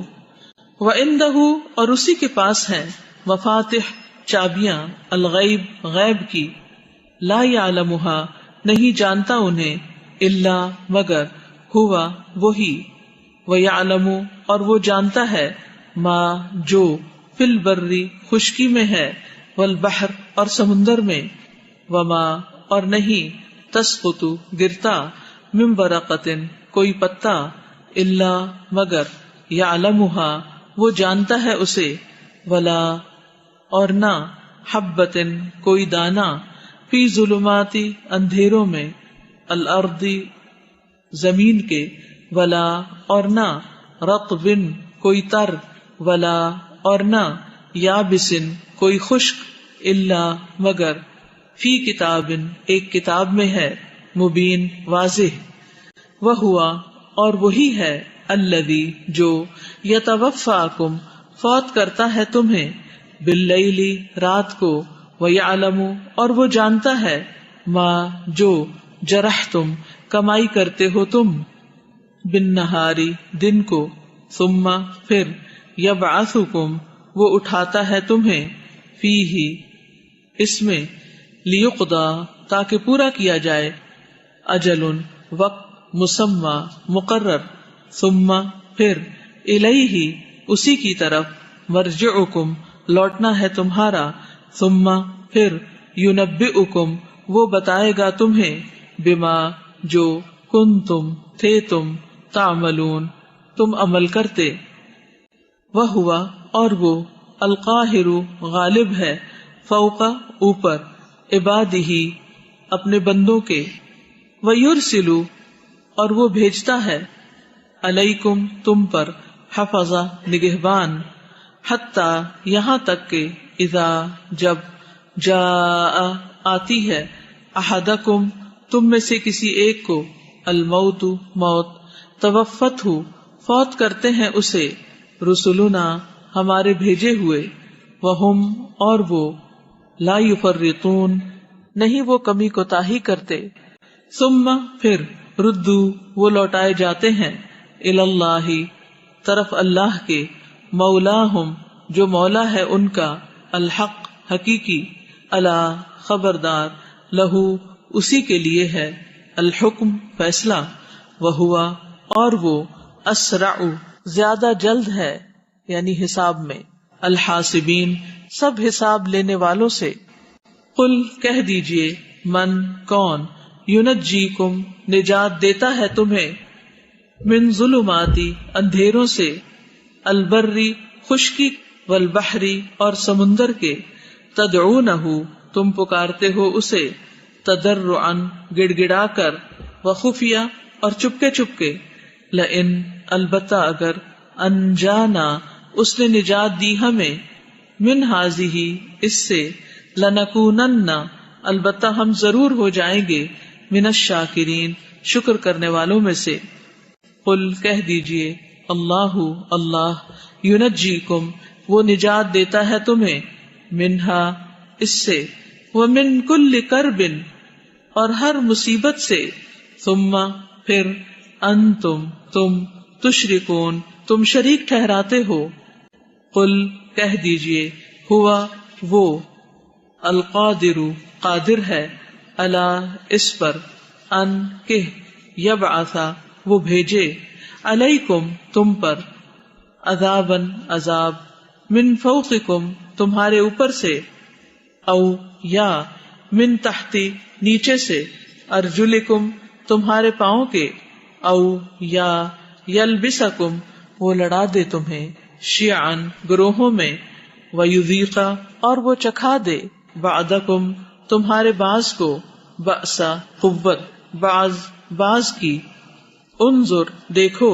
وعندہ اور اسی کے پاس ہیں، مفاتح چابیاں، الغیب غیب کی، لا یعلمھا نہیں جانتا انہیں، الا مگر، ہوا وہی، ویعلم اور وہ جانتا ہے، ما جو، فی البری خشکی میں ہے، والبحر اور سمندر میں، وما اور نہیں، تسقط گرتا، من ورقۃ کوئی پتا، الا مگر، یعلمھا وہ جانتا ہے اسے، ولا اور نہ، حبۃ کوئی دانہ، فی ظلمات اندھیروں میں، الارض زمین کے، ولا اور نہ، رطب کوئی تر، ولا اور نہ، یابس کوئی خشک، الا مگر، فی کتاب ایک کتاب میں ہے، مبین واضح، وہوا اور وہی ہے، الذی جو، یتوفاکم فوت کرتا ہے تمہیں، باللیلی رات کو، ویعلم اور وہ جانتا ہے، ما جو جرحتم کمائی کرتے ہو تم، بالنہاری دن کو، ثم پھر یبعثکم وہ اٹھاتا ہے تمہیں، فیہ اس میں، لیقضی تاکہ پورا کیا جائے، اجل وقت، مسمی مقرر، ثم پھر الیہ اسی کی طرف، مرجعکم لوٹنا ہے تمہارا، ثم پھر ینبئکم وہ بتائے گا تمہیں، بما جو کنتم تھے تم، تعملون تم عمل کرتے، وہوا اور وہ، القاہر غالب ہے، فوق اوپر، عبادہ اپنے بندوں کے، ویرسل اور وہ بھیجتا ہے، علیکم تم پر، حفظہ نگہبان، حتی یہاں تک کہ، اذا جب، جاء آتی ہے، احدکم تم میں سے کسی ایک کو، الموت موت، توفتہ فوت کرتے ہیں اسے، رسلنا ہمارے بھیجے ہوئے، وہم اور وہ، لا یفرطون نہیں وہ کمی کوتاہی کرتے، ثم پھر ردو وہ لوٹائے جاتے ہیں، اللہ طرف اللہ کے، مولاہم جو مولا ہے ان کا، الحق حقیقی، الا خبردار، لہو اسی کے لیے ہے، الحکم فیصلہ، وہوا اور وہ، اسرع زیادہ جلد ہے، یعنی حساب میں، الحاسبین سب حساب لینے والوں سے، قل کہہ دیجئے، من کون، ینجیکم نجات دیتا ہے تمہیں، من ظلماتی اندھیروں سے، البری خشکی، والبحری اور سمندر کے، تدعونہ تم پکارتے ہو اسے، تضرعا گڑ گڑا کر، وخفیہ اور چپکے چپکے، لئن البتہ اگر، انجانا اس نے نجات دی ہمیں، من ہذہ اس سے، لنکونن البتہ ہم ضرور ہو جائیں گے، من الشاکرین شکر کرنے والوں میں سے، قل کہہ دیجئے، اللہ اللہ، ینجیکم وہ نجات دیتا ہے تمہیں، منہا اس سے، ومن کل کرب اور ہر مصیبت سے، ثم پھر انتم تم، تشرکون تم شریک ٹھہراتے ہو، قل کہہ دیجئے، ہوا وہ، القادر قادر ہے، الا اس پر، ان کہ، یبعث وہ بھیجے، علیکم تم پر، عذابا عذاب، من فوقکم تمہارے اوپر سے، او یا، من تحتی نیچے سے، ارجلکم تمہارے پاؤں کے، او یا، یلبسکم وہ لڑا دے تمہیں، شیعاً گروہوں میں، ویذیق اور وہ چکھا دے، بعدکم تمہارے بعض کو، بأسا قوت، بعض کی، انظر دیکھو،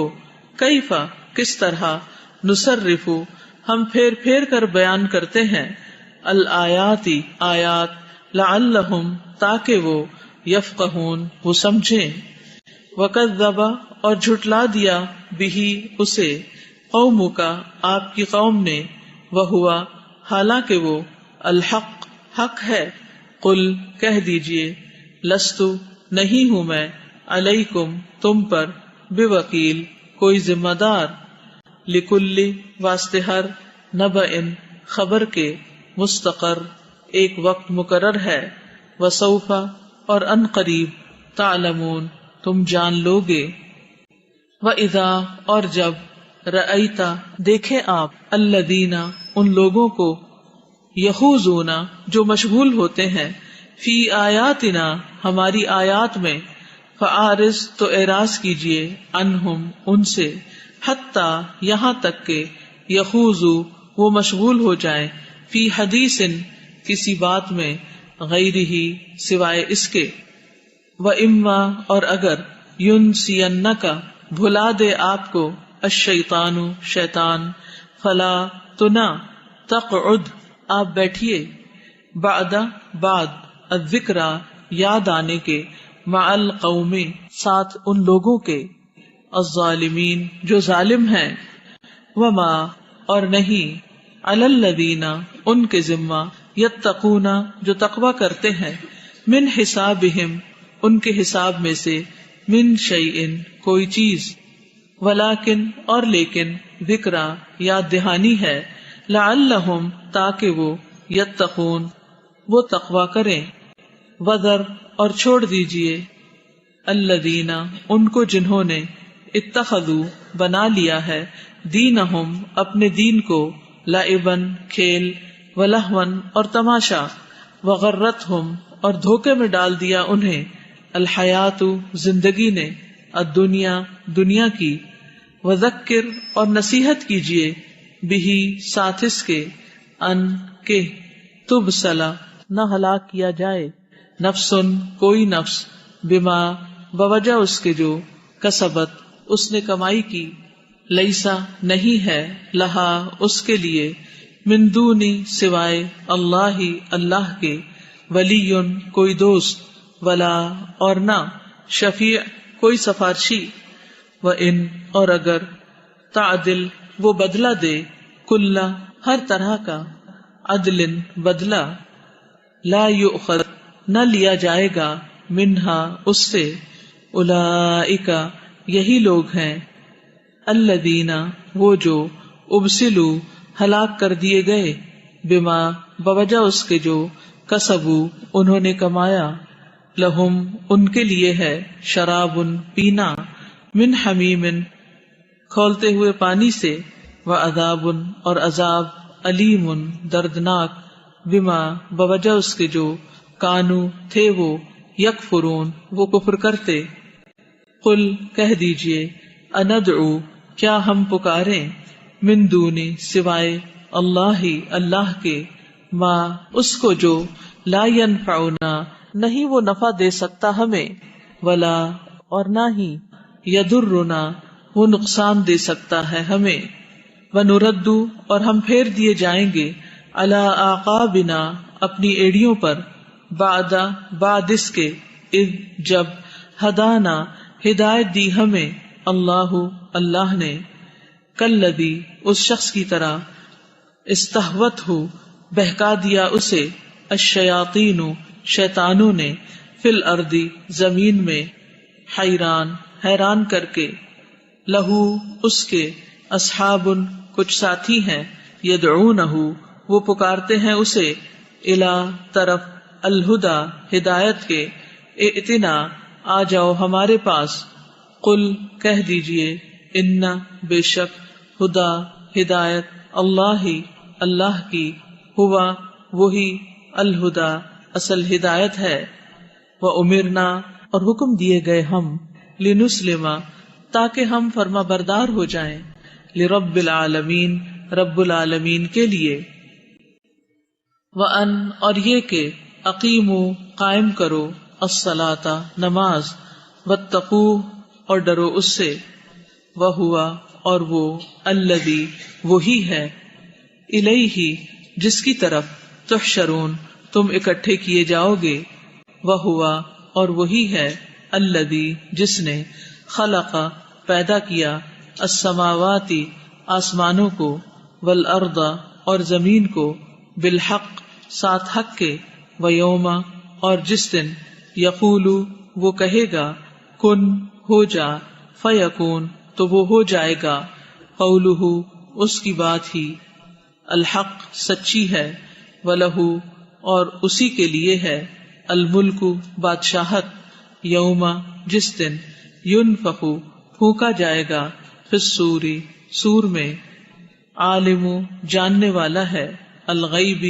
کیفا کس طرح، نصرف ہم پھیر پھیر کر بیان کرتے ہیں، الآیاتی آیات، لعلہم تاکہ وہ، یفقہون وہ سمجھیں، وکذب اور جھٹلا دیا، بہی اسے، قومک آپ کی قوم نے، وہوا حالانکہ وہ، الحق حق ہے، قل کہہ دیجئے، لست نہیں ہوں میں، علیکم تم پر، بوکیل کوئی ذمہ دار، لکل واسطے ہر، نبأ خبر کے، مستقر ایک وقت مقرر ہے، وسوف اور ان قریب، تعلمون تم جان لوگے، وَإِذَا اور جب، رأیت دیکھے آپ، الذین ان لوگوں کو، یخوضون جو مشغول ہوتے ہیں، فی آیاتنا ہماری آیات میں، فأعرض تو اعراض کیجئے، عنہم ان سے، حتی یہاں تک کہ، یخوضوا وہ مشغول ہو جائیں، فی حدیث کسی بات میں، غیرہ سوائے اس کے، وَإِمَّا اور اگر، يُنْسِيَنَّكَ بھلا دے آپ کو، الشیطان شیطان، فلا تو نہ، تقعد آپ بیٹھیے، بعد الذکرى یاد آنے کے، مع القوم ساتھ ان لوگوں کے، الظالمین جو ظالم ہیں، وما اور نہیں، علی الذین ان کے ذمہ یتقون جو تقوی کرتے ہیں من حسابہم ان کے حساب میں سے من شیء کوئی چیز ولیکن اور لیکن ذکرا یاد دہانی ہے لعلہم تاکہ وہ یتقون وہ تقوی کریں وذر اور چھوڑ دیجئے الذین ان کو جنہوں نے اتخذوا بنا لیا ہے دینہم اپنے دین کو لعبن کھیل ولہون اور تماشا وغرتہم اور دھوکے میں ڈال دیا انہیں الحیات زندگی نے الدنیا دنیا کی وذکر اور نصیحت کیجئے بہی ساتھ اس کے ان کے تبصلا نہ ہلاک کیا جائے نفسن کوئی نفس بما بوجہ اس کے جو کسبت اس نے کمائی کی لیسا نہیں ہے لہا اس کے لیے من دونی سوائے اللہ اللہ کے ولی کوئی دوست ولا اور نہ شفیع کوئی سفارشی وان اور اگر تعدل وہ بدلہ دے کلا ہر طرح کا عدل بدلہ لا یؤخذ نہ لیا جائے گا منہا اس سے اولئک یہی لوگ ہیں الذین وہ جو ابسلوا ہلاک کر دیے گئے بما بوجہ اس کے جو کسبوا انہوں نے کمایا لہم ان کے لیے ہے شراب پینا من حمیم کھولتے ہوئے پانی سے وعذاب اور عذاب علیم دردناک بما بوجہ اس کے جو کانو تھے وہ یکفرون وہ کفر کرتے قل کہہ دیجئے اندعو کیا ہم پکاریں من دونی سوائے اللہ اللہ کے ما اس کو جو لا ینفعنا نہیں وہ نفع دے سکتا ہمیں ولا اور نہ ہی یضرنا وہ نقصان دے سکتا ہے ہمیں ونرد اور ہم پھیر دیے جائیں گے علی اعقابنا اپنی ایڑیوں پر بعد اس کے اذ جب ہدانا ہدایت دی ہمیں اللہ اللہ نے کالذی اس شخص کی طرح استہوت ہو بہکا دیا اسے الشیاطین شیطانوں نے فی الارض زمین میں حیران کر کے لہو اس کے اصحاب کچھ ساتھی ہیں یدعونہ وہ پکارتے ہیں اسے الی طرف الہدی ہدایت کے ائتنا آ جاؤ ہمارے پاس قل کہہ دیجئے ان بے شک ہدا ہدایت اللہ اللہ کی ہوا وہی الہدی اصل ہدایت ہے وامرنا اور حکم دیے گئے ہم لنسلم تاکہ ہم فرما بردار ہو جائیں لرب العالمین رب العالمین کے لیے وان اور یہ کہ اقیموا قائم کرو الصلاۃ نماز واتقوہ اور ڈرو اس سے وہوا اور وہ الذی وہی ہے الیہ جس کی طرف تحشرون تم اکٹھے کیے جاؤ گے وہوا اور وہی ہے الذی جس نے خلق پیدا کیا السماوات آسمانوں کو والارض اور زمین کو بالحق ساتھ حق کے ویوم اور جس دن یقول وہ کہے گا کن ہو جا فیکون تو وہ ہو جائے گا قولہ اس کی بات ہی الحق سچی ہے وَلَهُ اور اسی کے لیے ہے الملک بادشاہت یوم جس دن ينفخ پھونکا جائے گا فی الصور سور میں عالم جاننے والا ہے الغیب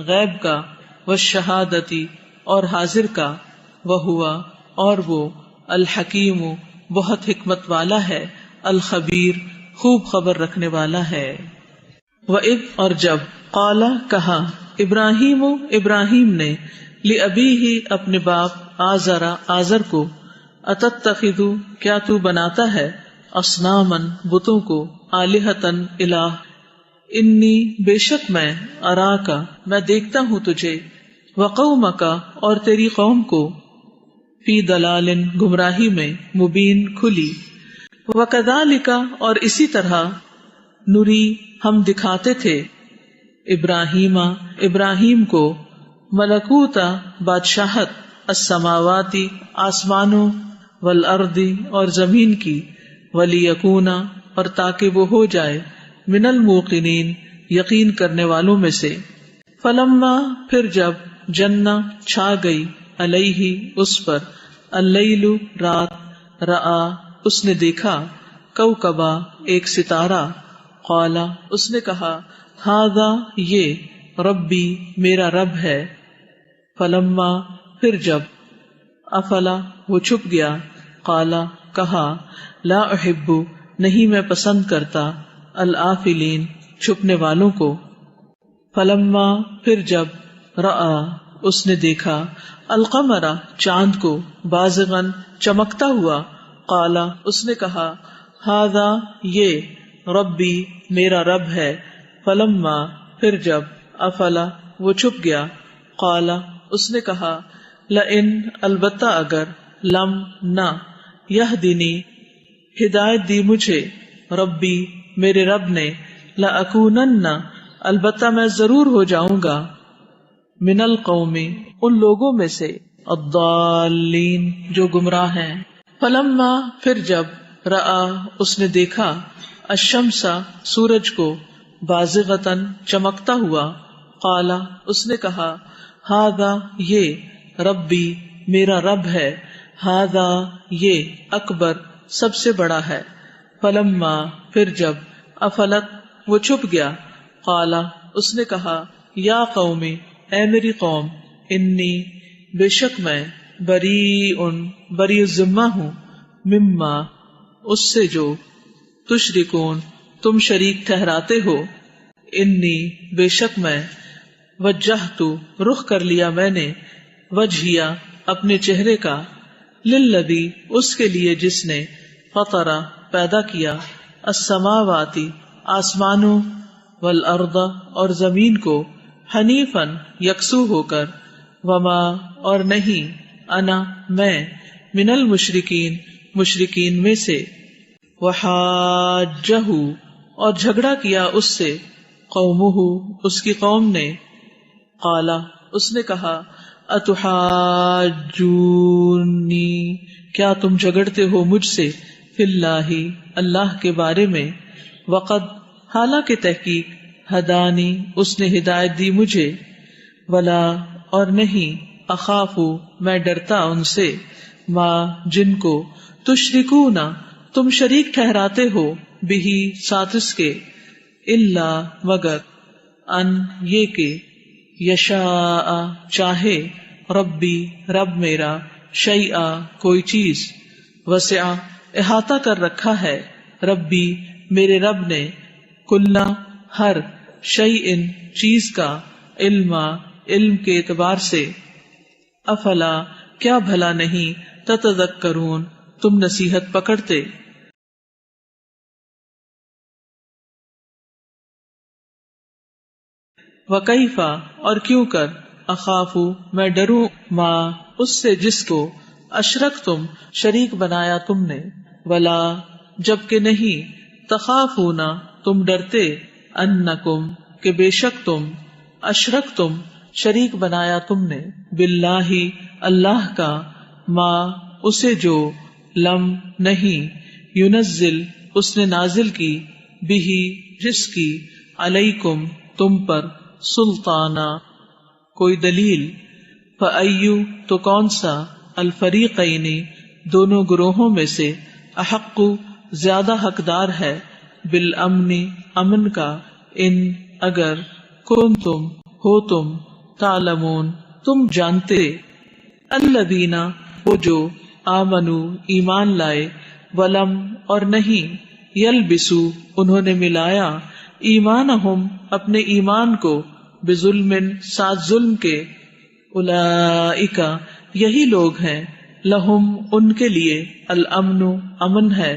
غیب کا والشہادتی اور حاضر کا وہوا اور وہ الحکیم بہت حکمت والا ہے الخبیر خوب خبر رکھنے والا ہے وَإِذْ اور جب قال کہا ابراہیم ابراہیم نے لأبیہ اپنے باپ آزر کو اتتخذ کیا تو بناتا ہے اصنامن بتوں کو آلہتن الہ انی بے شک میں اراکا میں دیکھتا ہوں تجھے وقومکا اور تیری قوم کو فی دلال گمراہی میں مبین کھلی وکذالک اور اسی طرح نری ہم دکھاتے تھے ابراہیما ابراہیم کو، ملکوتا بادشاہت، السماواتی آسمانوں، والارض اور زمین کی، ولیکونا اور تاکہ وہ ہو جائے، من الموقنین یقین کرنے والوں میں سے۔ فلما پھر جب، جنہ چھا گئی، علیہ اس پر، اللیل رات، رآ اس نے دیکھا، کوکبا ایک ستارہ، قالا اس نے کہا، ھذا یہ، ربی میرا رب ہے۔ فلما پھر جب، افلا وہ چھپ گیا، قالا کہا، لا احب نہیں میں پسند کرتا، الآفلین چھپنے والوں کو۔ فلما پھر جب، رآ اس نے دیکھا، القمر چاند کو، بازغن چمکتا ہوا، قالا اس نے کہا، ھذا یہ، ربی میرا رب ہے۔ فلما پھر جب، افلا وہ چھپ گیا، قالا اس نے کہا، لئن البتہ اگر، لم نہ، یہدنی ہدایت دی مجھے، ربی میرے رب نے، لأکونن البتہ میں ضرور ہو جاؤں گا، من القوم ان لوگوں میں سے، الضالین جو گمراہ ہیں۔ فلما پھر جب، رآ اس نے دیکھا، الشمس سورج کو، بازغتاً چمکتا ہوا، قالا اس نے کہا، ھذا یہ، ربی میرا رب ہے، ھذا یہ، اکبر سب سے بڑا ہے۔ فلما پھر جب، افلت وہ چھپ گیا، قالا اس نے کہا، یا قومی اے میری قوم، انی بے شک میں، بری الذمہ ہوں، مما اس سے جو، تشرکون تم شریک ٹھہراتے ہو، انی بے شک میں، وجہت رخ کر لیا میں نے، وجہیا اپنے چہرے کا، للذی اس کے لیے جس نے، فطر پیدا کیا، السماواتی آسمانوں، والارض اور زمین کو، حنیفاً یکسو ہو کر، وما اور نہیں، انا میں، من المشرکین مشرکین میں سے، وحاجہ اور جھگڑا کیا اس سے، قومہ اس کی قوم نے، قالا اس نے کہا، اتحاجونی کیا تم جھگڑتے ہو مجھ سے، فی اللہ اللہ کے بارے میں، وقد حالانکہ تحقیق، ہدانی اس نے ہدایت دی مجھے، ولا اور نہیں، اخاف میں ڈرتا ان سے، ما جن کو، تشرکون تم شریک ٹھہراتے ہو، بہی ساتھ اس کے، الا مگر، ان یہ کہ، یشاء چاہے، ربی رب میرا، شیئا کوئی چیز، وسع احاطہ کر رکھا ہے، ربی میرے رب نے، کلا ہر، شیئن چیز کا، علم کے اعتبار سے، افلا کیا بھلا نہیں، تتذکرون تم نصیحت پکڑتے۔ وکیفا اور کیوں کر، اخاف میں ڈروں، ما اس سے جس کو، اشرک تم شریک بنایا تم نے، ولا جبکہ نہیں، تخافون تم ڈرتے، انکم کہ بے شک تم، اشرک تم شریک بنایا تم نے، باللہ اللہ کا، ما اسے جو، لم نہیں، ینزل اس نے نازل کی، بہی جس کی، علیکم تم پر، سلطانہ کوئی دلیل، فایو تو کون سا، الفریقین دونوں گروہوں میں سے، احق زیادہ حقدار ہے، بالامن امن کا، ان اگر، کنتم ہو تم، تعلمون تم جانتے، الذین وہ جو، آمنو ایمان لائے، ولم اور نہیں، یلبسو انہوں نے ملایا، ایمانہم اپنے ایمان کو، بظلم ساتھ ظلم کے، اولئک یہی لوگ ہیں، لہم ان کے لیے، الامن امن ہے،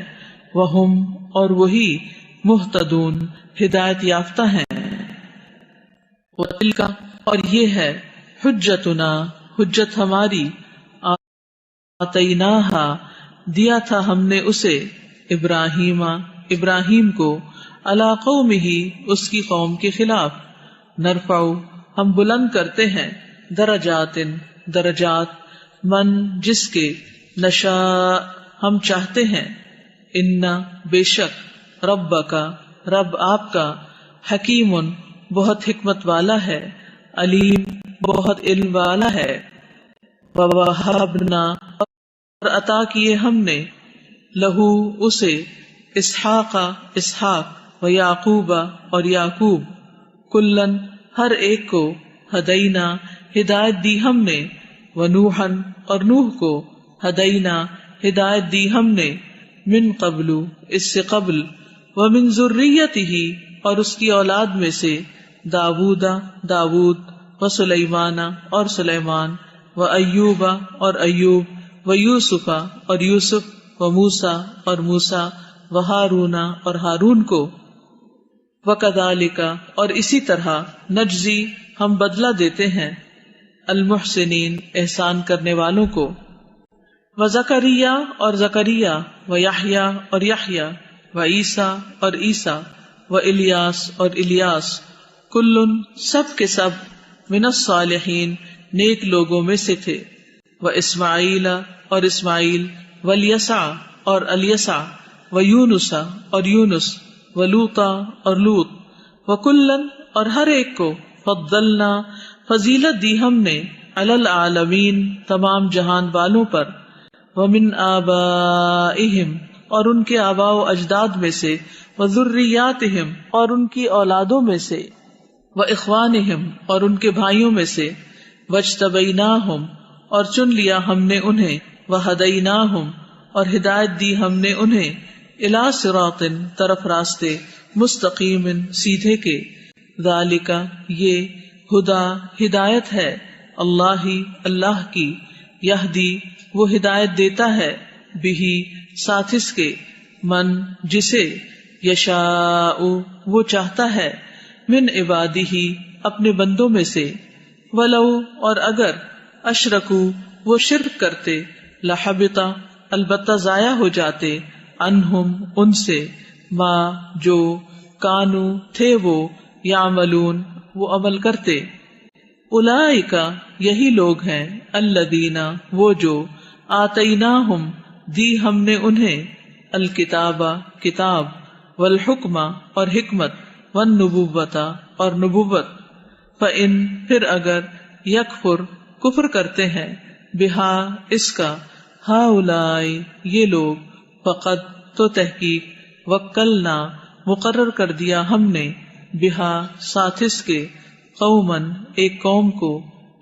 وہم اور وہی، مہتدون ہدایت یافتہ ہیں۔ وتلک اور یہ ہے، حجتنا حجت ہماری، آتیناہا دیا تھا ہم نے اسے، ابراہیم کو، علی قومہ اس کی قوم کے خلاف، نرفع ہم بلند کرتے ہیں، درجات درجات، من جس کے، نشاء ہم چاہتے ہیں، انا بے شک، ربک رب آپ کا، حکیم بہت حکمت والا ہے، علیم بہت علم والا ہے، ووہبنا اور عطا کیے ہم نے، لہو اسے، اسحاق اسحاق، و یعقوب اور یعقوب، کلن ہر ایک کو، ہدینا ہدایت دی ہم نے، ونوحن اور نوح کو، ہدینا ہدایت دی ہم نے، من قبل اس سے قبل، ومن ذریتہ اور اس کی اولاد میں سے، داود داود، وسلیمان اور سلیمان، وایوب اور ایوب، ویوسف اور یوسف، وموسیٰ اور موسیٰ، وہارون اور ہارون کو، وکذالک اور اسی طرح، نجزی ہم بدلہ دیتے ہیں، المحسنین احسان کرنے والوں کو، وزکریا اور زکریا، ویحییٰ اور یحییٰ، وعیسیٰ اور عیسیٰ، والیاس اور الیاس، کلن سب کے سب، من الصالحین نیک لوگوں میں سے تھے، واسماعیل اور اسماعیل، والیسع اور الیسع، ویونس اور یونس، ولوطا اور لوط، وکلن اور ہر ایک کو، فضلنا فضیلت دی ہم نے، علی العالمین تمام جہان والوں پر، ومن آبائہم اور ان کے آباء و اجداد میں سے، وذریاتہم اور ان کی اولادوں میں سے، واخوانہم اور ان کے بھائیوں میں سے، واجتبیناہم اور چن لیا ہم نے انہیں، وہدیناہم اور ہدایت دی ہم نے انہیں، الی صراط طرف راستے، مستقیم سیدھے کے، ذالک یہ، ہدا ہدایت ہے، اللہ اللہ کی، یہدی وہ ہدایت دیتا ہے، بہی ساتھ اس کے، من جسے، یشاء وہ چاہتا ہے، من عبادہ اپنے بندوں میں سے، ولو اور اگر، اشرکو وہ شرک کرتے، لحبط البتہ ضائع ہو جاتے، عنہم ان سے، ما جو، کانو تھے وہ، یعملون وہ عمل کرتے، اولئک یہی لوگ ہیں، الذین وہ جو، آتیناہم دی ہم نے انہیں، الکتاب کتاب، والحکم اور حکمت، والنبوۃ اور نبوت، فإن پھر اگر، یکفر کفر کرتے ہیں، بہا اس کا، ہؤلاء یہ لوگ، فقد تو تحقیق، وکلنا مقرر کر دیا ہم نے، بہا ساتھ اس کے، قومن ایک قوم کو،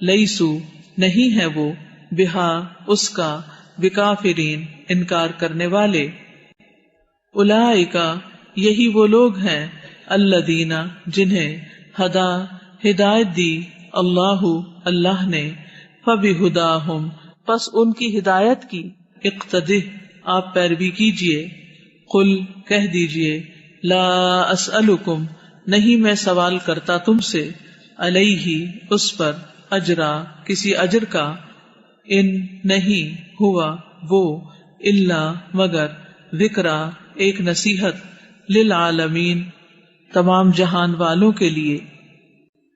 لیسو نہیں ہے وہ، بہا اس کا، بکافرین انکار کرنے والے، اولئک یہی وہ لوگ ہیں، الذین جنہیں، ہدا ہدایت دی، اللہ اللہ نے، فبہداہم پس ان کی ہدایت کی، اقتدہ آپ پیروی کیجئے، قل کہہ دیجئے، لا اسألکم نہیں میں سوال کرتا تم سے، علیہ اس پر، اجرا کسی اجر کا، ان نہیں ہوا وہ، الا مگر، ذکرا ایک نصیحت، للعالمین تمام جہان والوں کے لیے،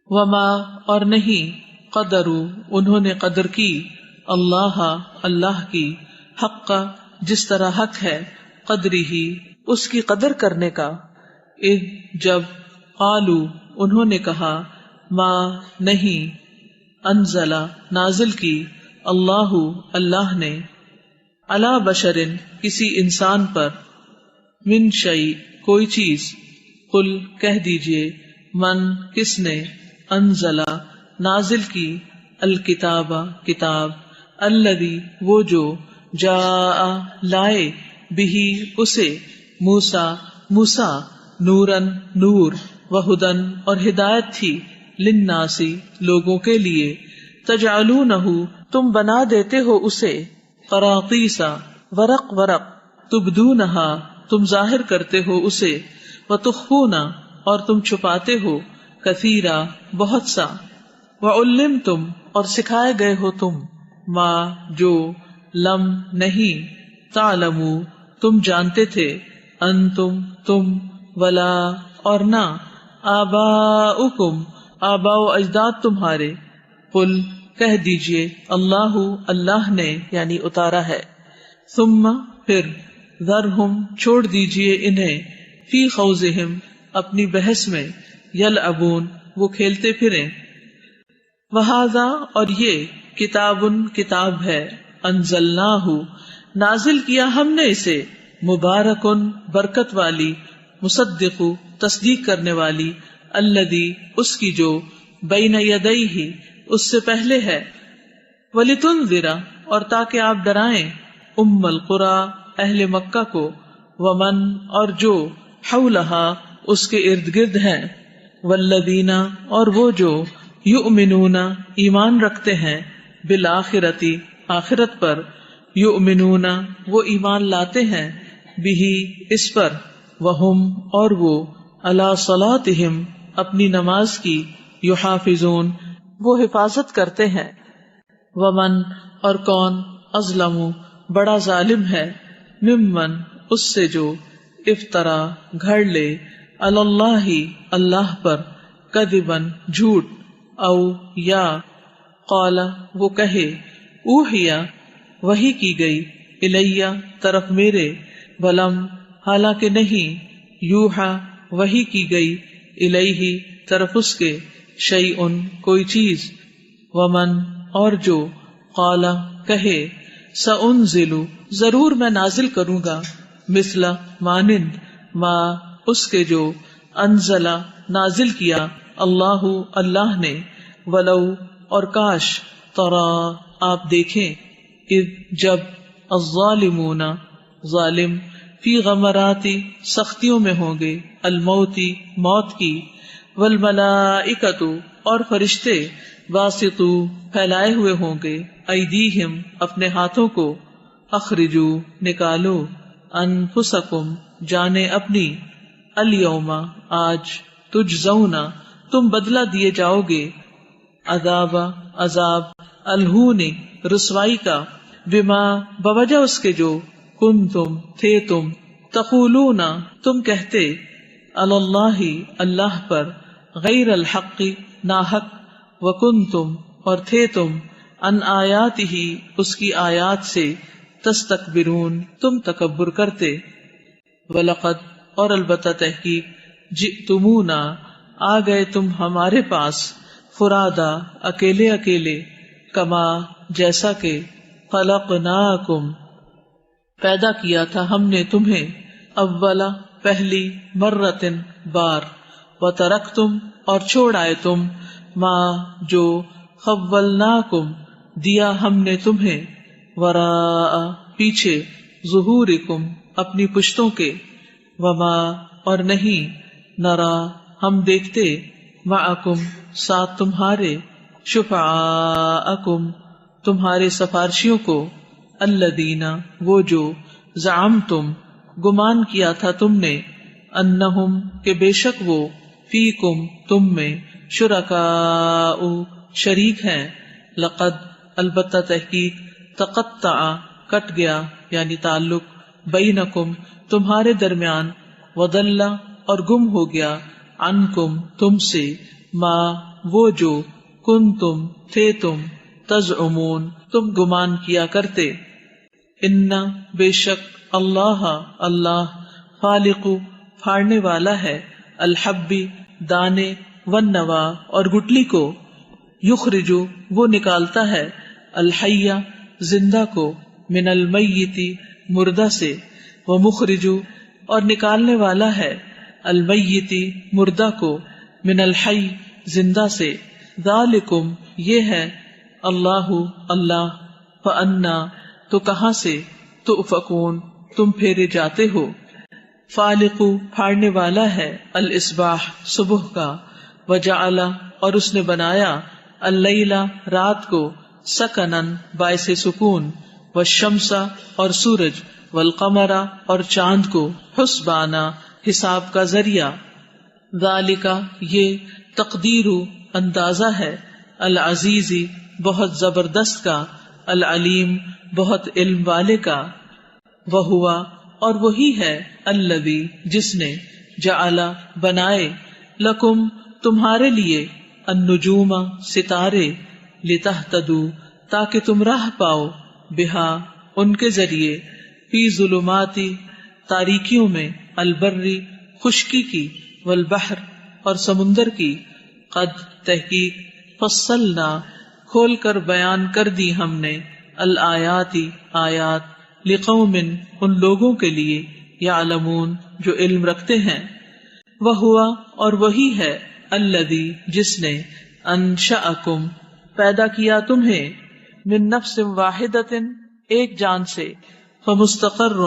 وما اور نہیں، قدروا انہوں نے قدر کی، اللہ اللہ کی، حق جس طرح حق ہے، قدری ہی اس کی قدر کرنے کا، اذ جب، قالوا انہوں نے کہا، ما نہیں، انزل نازل کی، اللہ اللہ نے، علی بشر کسی انسان پر، من شیء کوئی چیز، قل کہہ دیجئے، من کس نے، انزل نازل کی، الکتاب کتاب، الذی وہ جو، جاء لائے، بہی اسے، موسیٰ موسیٰ، نورن نور، وہدن اور ہدایت تھی، للناسی لوگوں کے لیے، تجعلونہ تم بنا دیتے ہو اسے، قراطیسا ورق ورق، تبدونہا تم ظاہر کرتے ہو اسے، وتخفون اور تم چھپاتے ہو، کثیرا بہت سا، وعلمتم اور سکھائے گئے ہو تم، ما جو، لم نہیں، تعلمو تم جانتے تھے، انتم تم، ولا اور نہ، آباؤکم آبا و اجداد تمہارے، قل کہہ دیجئے اللہ اللہ نے یعنی اتارا ہے، ثم پھر ذرہم چھوڑ دیجئے انہیں، فی خوضہم اپنی بحث میں، یلعبون وہ کھیلتے پھریں، وہذا اور یہ کتاب ہے، انزلناہ نازل کیا ہم نے اسے، مبارکن برکت والی، مصدق تصدیق کرنے والی، الذی اس کی جو بین یدیہ اس سے پہلے ہے، ولتنذر اور تاکہ آپ ڈرائیں، ام القری اہل مکہ کو، ومن اور جو حولہا اس کے ارد گرد ہیں، والذین اور وہ جو یؤمنون ایمان رکھتے ہیں، بالآخرتی آخرت پر، یؤمنون وہ ایمان لاتے ہیں، بہ اس پر، وہم اور وہ علی صلاتہم اپنی نماز کی، یحافظون وہ حفاظت کرتے ہیں، ومن اور کون اظلم بڑا ظالم ہے، ممن اس سے جو افطرا گھڑ لے، علی اللہ اللہ پر، کذبن جھوٹ، او یا قال وہ کہے، اوحیا وحی کی گئی، الیہ طرف میرے، ولم حالانکہ نہیں، یوحا وحی کی گئی، الیہ طرف اس کے، شیئن کوئی چیز، ومن اور جو قال کہے، سأنزل ضرور میں نازل کروں گا، مثل مانند، ما اس کے جو انزل نازل کیا، اللہ اللہ نے، ولو اور کاش، ترا آپ دیکھیں، اذ جب، الظالمون ظالم، فی غمراتی سختیوں میں ہوں گے، الموتی موت کی، والملائکۃ اور فرشتے، باسطو پھیلائے ہوئے ہوں گے، ایدیہم اپنے ہاتھوں کو، اخرجو نکالو، انفسکم جانے اپنی، الیوم آج، تجزون تم بدلہ دیے جاؤ گے، عذاب الہون رسوائی کا، بما بوجہ اس کے جو، کنتم تھے تم، تقولون تم کہتے، علی اللہ اللہ پر، غیر الحق ناحق، وکنتم اور تھے تم، ان آیاتہ اس کی آیات سے، تستکبرون تم تکبر کرتے، وَلَقَدْ اور البتہ تحقیق، جئتمونا آ گئے تم ہمارے پاس، فرادا اکیلے اکیلے، کما جیسا کہ، خلقناکم پیدا کیا تھا ہم نے تمہیں، اولا پہلی، مرتن بار، وترکتم اور چھوڑ آئے تم، ما جو، خولناکم دیا ہم نے تمہیں، وراء پیچھے، ظہورکم اپنی پشتوں کے، وما اور نہیں، نرا ہم دیکھتے، معکم ساتھ تمہارے، شفعاءکم تمہارے سفارشیوں کو، الذین وہ جو، زعمتم گمان کیا تھا تم نے، انہم کہ بے شک وہ، فیکم تم میں، شرکاء شریک ہیں، لقد البتہ تحقیق، تقطع کٹ گیا یعنی تعلق، بینکم تمہارے درمیان، وضل اور گم ہو گیا، عنکم تم سے، ما وہ جو، کنتم تھے تم، تزعمون تم گمان کیا کرتے، ان بے شک اللہ اللہ، خالق پھاڑنے والا ہے، الحبی دانے، والنوا اور گٹلی کو، یخرجو وہ نکالتا ہے، الحی زندہ کو، من المیت مردہ سے، ومخرجو اور نکالنے والا ہے، المیت مردہ کو، من الحی زندہ سے، ذالکم یہ ہے، اللہ اللہ، فانا تو کہاں سے، تؤفکون تم پھیرے جاتے ہو، فالق پھاڑنے والا ہے، الاصباح صبح کا، وجعل اور اس نے بنایا، اللیل رات کو، سکنن باعث سکون، والشمس اور سورج، والقمر اور چاند کو، حسبانا حساب کا ذریعہ، ذالک یہ تقدیر اندازہ ہے، العزیز بہت زبردست کا، العلیم بہت علم والے کا، وہوا اور وہی ہے، الذی جس نے، جعل بنائے، لکم تمہارے لیے، النجوم ستارے، لتہتدو تاکہ تم راہ پاؤ، بہا ان کے ذریعے، فی ظلماتی تاریکیوں میں، البری خشکی کی، والبحر اور سمندر کی، قد تحقیق، فصلنا کھول کر بیان کر دی ہم نے، الآیاتی آیات، لقوم ان لوگوں کے لیے، یعلمون جو علم رکھتے ہیں، وہوا اور وہی ہے، الذی جس نے، انشأکم پیدا کیا تمہیں، من نفس واحدۃ ایک جان سے، فمستقر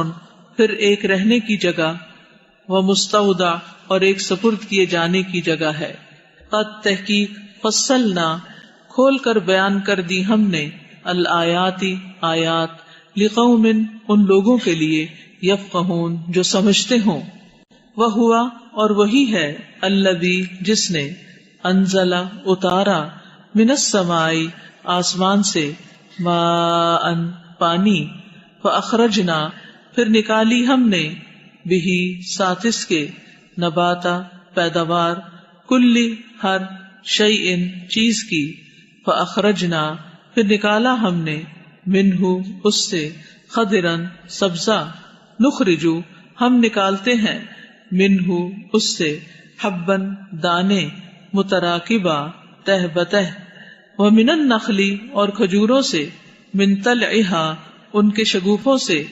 پھر ایک رہنے کی جگہ، ومستودع اور ایک سپرد کیے جانے کی جگہ ہے، قد تحقیق، فصلنا کھول کر بیان کر دی ہم نے، الآیاتی آیات، لقوم ان لوگوں کے لیے، یفقہون جو سمجھتے ہوں، وہوا اور وہی ہے، الذی جس نے، انزل اتارا، من السماء آسمان سے، ماء پانی، فاخرجنا پھر نکالی ہم نے، بہی ساتھ اس کے، نباتا پیداوار، کلی ہر، شیئن چیز کی، فاخرجنا پھر نکالا ہم نے، منہ اس سے، خضرن سبزہ، نخرجو ہم نکالتے ہیں، منہ اس سے، حبن دانے، متراکبہ تہ بتہ، ومن النخل اور کھجوروں سے، من طلعہا ان کے شگوفوں سے،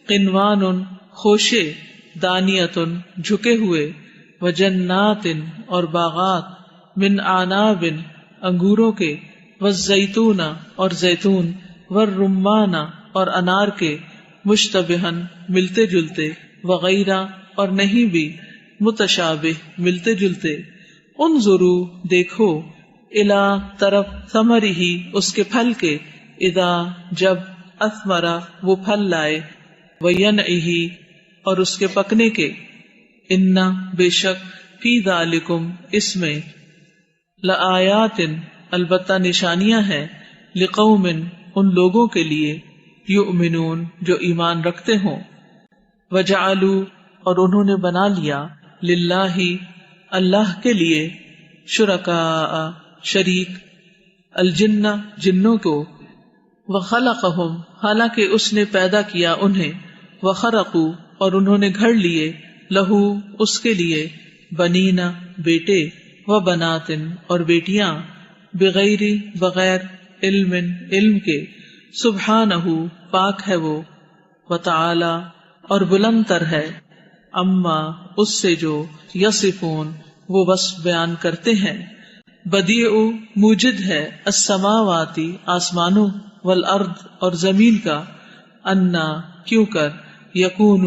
قنوان خوشے، دانیۃ جھکے ہوئے، وجنات اور باغات، من اعناب انگوروں کے، والزیتون اور زیتون، والرمان اور انار کے، مشتبہن ملتے جلتے، وغیرہ اور نہیں بھی، متشابہ ملتے جلتے، انظروا دیکھو، الی طرف، ثمرہ اس کے پھل کے، اذا جب، اثمرا وہ پھل لائے، وینعہ اور اس کے پکنے کے، ان بے شک، فی ذالکم اس میں، لآیات البتہ نشانیاں ہیں، لقوم ان لوگوں کے لیے، یؤمنون جو ایمان رکھتے ہوں، وجعلوا اور انہوں نے بنا لیا، للہ اللہ کے لیے، شرکاء شریک، الجن جنوں کو، وخلقہم حالانکہ اس نے پیدا کیا انہیں، وخرقوا اور انہوں نے گھڑ لیے، لہو اس کے لیے، بنینا بیٹے، وبنات اور بیٹیاں، بغیر بغیر، علم کے، سبحانہ پاک ہے وہ، وتعالی اور بلند تر ہے، اما اس سے جو، یصفون وہ وصف بیان کرتے ہیں، بدیع موجد ہے، السماواتی آسمانوں، والارض اور زمین کا، انا کیوں کر، یکون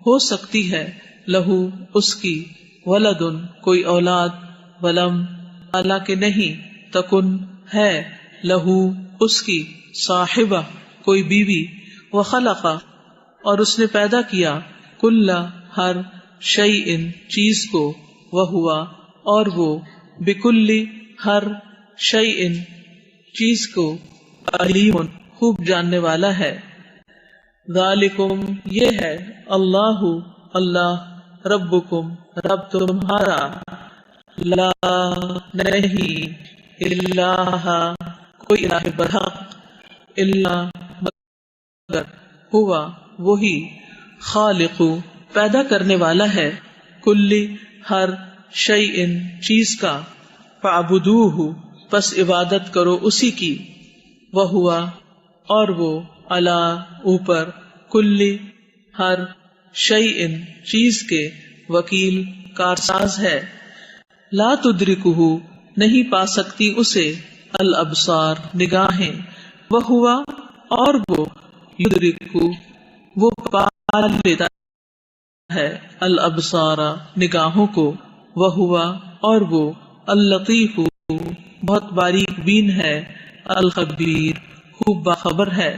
ہو سکتی ہے، لہو اس کی، ولدن کوئی اولاد، ولم حالانکہ نہیں، تکن ہے، لہو اس کی، صاحبہ کوئی بیوی، وخلق اور اس نے پیدا کیا، کل ہر، شیئن چیز کو، وہوا اور وہ، بکل ہر، شیئن چیز کو، علیم خوب جاننے والا ہے، ذالکم یہ ہے، اللہ اللہ، ربکم رب تمہارا، لا نہیں، الہ کوئی الہ برحق، الا مگر، ہوا وہی، خالق پیدا کرنے والا ہے، کل ہر، شیئن چیز کا، فاعبدوہ پس عبادت کرو اسی کی، وہوا اور وہ، علی اوپر، کل ہر، شیئن چیز کے، وکیل کارساز ہے، لا تدرکہ نہیں پا سکتی اسے، الابصار نگاہیں، وہوا اور وہ، یدرکہ وہ پا لیتا ہے، الابصار نگاہوں کو، وہوا اور وہ، اللطیف بہت باریک بین ہے، الخبیر خوب باخبر ہے،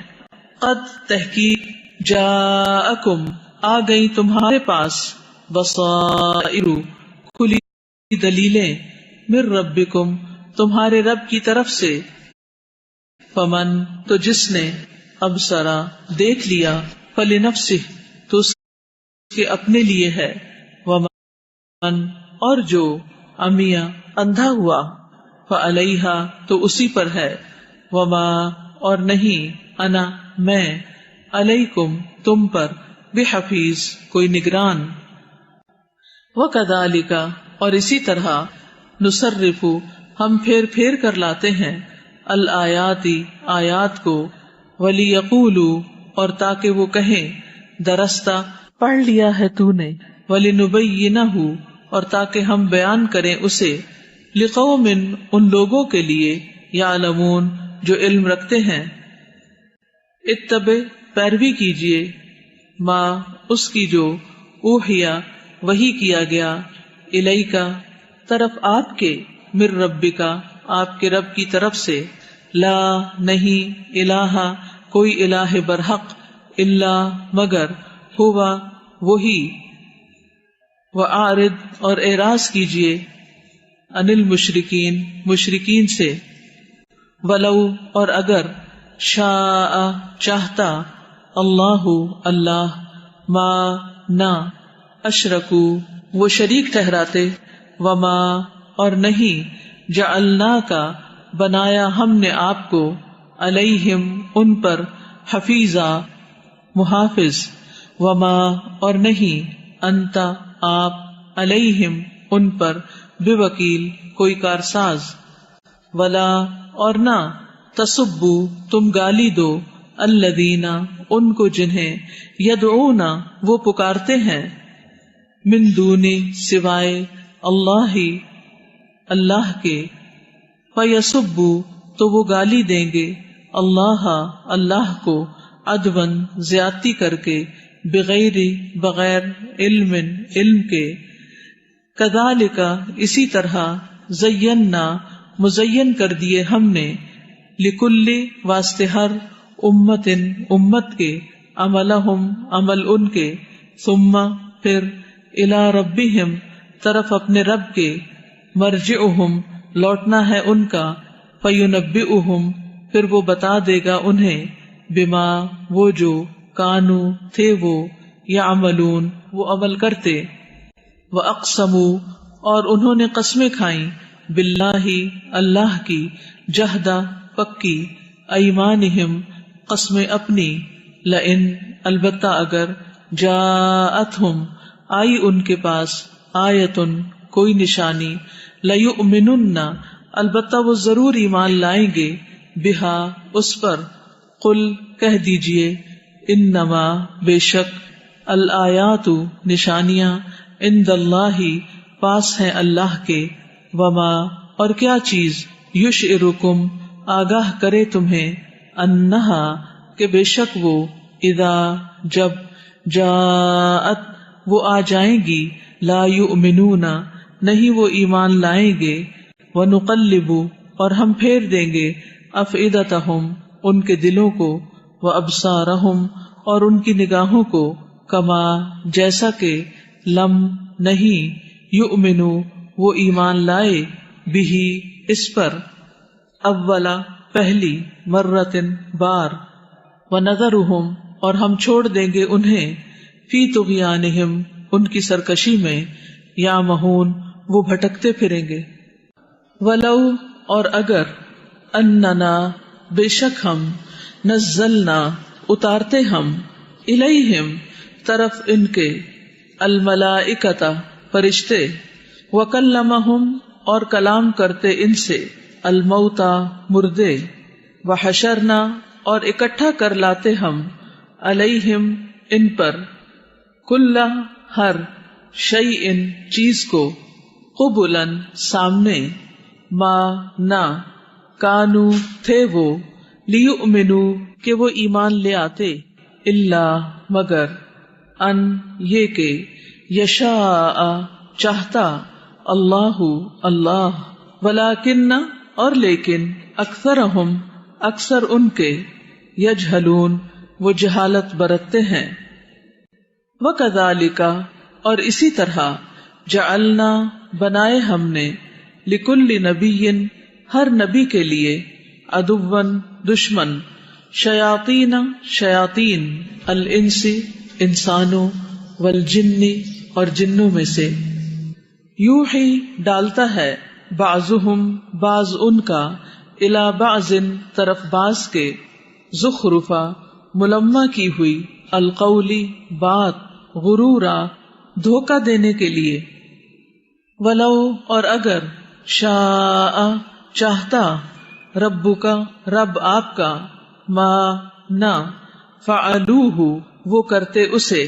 قد تحقیق، جاءکم آ گئی تمہارے پاس، بصائر کھلی دلیلیں، من ربکم تمہارے رب کی طرف سے، فمن تو جس نے، ابصرا دیکھ لیا، فلنفسہ تو اس کے اپنے لیے ہے، ومن اور جو، عمیہ اندھا ہوا، فعلیہا تو اسی پر ہے، وما اور نہیں، انا میں، علیکم تم پر، بحفیظ کوئی نگران۔ وکذالک اور اسی طرح، نصرف ہم پھیر پھیر کر لاتے ہیں، الآیات آیات کو، ولیقولوا اور تاکہ وہ کہیں، درستہ پڑھ لیا ہے تو نے، ولنبینہ اور تاکہ ہم بیان کریں اسے، لقوم ان لوگوں کے لیے، یعلمون جو علم رکھتے ہیں۔ اتبع پیروی کیجیے، ما اس کی جو، اوحیا وحی کیا گیا، الیکا طرف آپ کے، من ربکا آپ کے رب کی طرف سے، لا نہیں، الہ کوئی الہ برحق، الا مگر، ہوا وہی، وَأَعْرِضْ اور اعراض کیجیے، عن المشرکین مشرکین سے، ولو اور اگر، شاء چاہتا، اللہ اللہ، ما نہ، اشرکو وہ شریک ٹھہراتے، وما اور نہیں، جعلناکا بنایا ہم نے آپ کو، علیہم ان پر، حفیظا محافظ، وما اور نہیں، انت آپ، علیہم ان پر، بوکیل کوئی کارساز، ولا اور نہ، تسبو تم گالی دو، الذین ان کو جنہیں، یدعون وہ پکارتے ہیں، من دون سوائے، اللہ اللہ کے، فیسبو تو وہ گالی دیں گے، اللہ اللہ کو، عدون زیادتی کر کے، بغیر بغیر علم علم کے، کذالک اسی طرح، زینا مزین کر دیے ہم نے، لکل واسطے ہر، امت امت کے، عملہم عمل ان کے، ثم پھر، الی ربہم طرف اپنے رب کے، مرجعہم لوٹنا ہے ان کا، فینبئہم پھر وہ بتا دے گا انہیں، بما وہ جو، کانو تھے وہ، یعملون وہ عمل کرتے، وَأَقْسَمُوا اور انہوں نے قسمیں کھائیں، باللہ اللہ کی، جہدہ پکی، ایمانہم قسمیں اپنی، لئن البتہ اگر، جاءتہم آئی ان کے پاس، آیتن کوئی نشانی، لیؤمنن البتہ وہ ضرور ایمان لائیں گے، بہا اس پر، قل کہہ دیجئے، انما بے شک، الآیات نشانیاں، عند اللہ پاس ہیں اللہ کے، وما اور کیا چیز، یشعرکم آگاہ کرے تمہیں، انہا کہ بے شک وہ، اذا جب، جاءت وہ آ جائیں گی، لا یؤمنون نہیں وہ ایمان لائیں گے، ونقلب اور ہم پھیر دیں گے، افئدتہم ان کے دلوں کو، وابصارہم اور ان کی نگاہوں کو، کما جیسا کہ، لم نہیں، یؤمنو وہ ایمان لائے، بہی اس پر، اولا پہلی، مرتن بار، ونذرہم اور ہم چھوڑ دیں گے انہیں، فی طغیانہم ان کی سرکشی میں، یعمہون وہ بھٹکتے پھریں گے، ولو اور اگر، اننا بے شک ہم، نزلنا اتارتے ہم، الیہم طرف ان کے، الملائکۃ فرشتے، وکلمہم اور کلام کرتے ان سے، الموتى مردے، وحشرنا اور اکٹھا کر لاتے ہم، علیہم ان پر، کل ہر، شیء چیز کو، قبلاً سامنے، ما نہ، کانو تھے وہ، لیؤمنو کہ وہ ایمان لے آتے، الا مگر، ان یہ کہ، یشاء چاہتا، اللہ اللہ، ولیکن اور لیکن، اکثرہم اکثر ان کے، یجہلون وہ جہالت برتتے ہیں، وکذالک اور اسی طرح، جعلنا بنائے ہم نے، لکل نبی ہر نبی کے لیے، عدوً دشمن، شیاطین شیاطین، الانس انسانوں، والجن اور جنوں میں سے، یوحی ڈالتا ہے، بعضهم بعض ان کا الی بعض طرف بعض کے زخرفا ملمہ کی ہوئی القولی بات غرورا دھوکہ دینے کے لیے ولو اور اگر شاء چاہتا ربک رب آپ کا ما نہ فعلوہ وہ کرتے اسے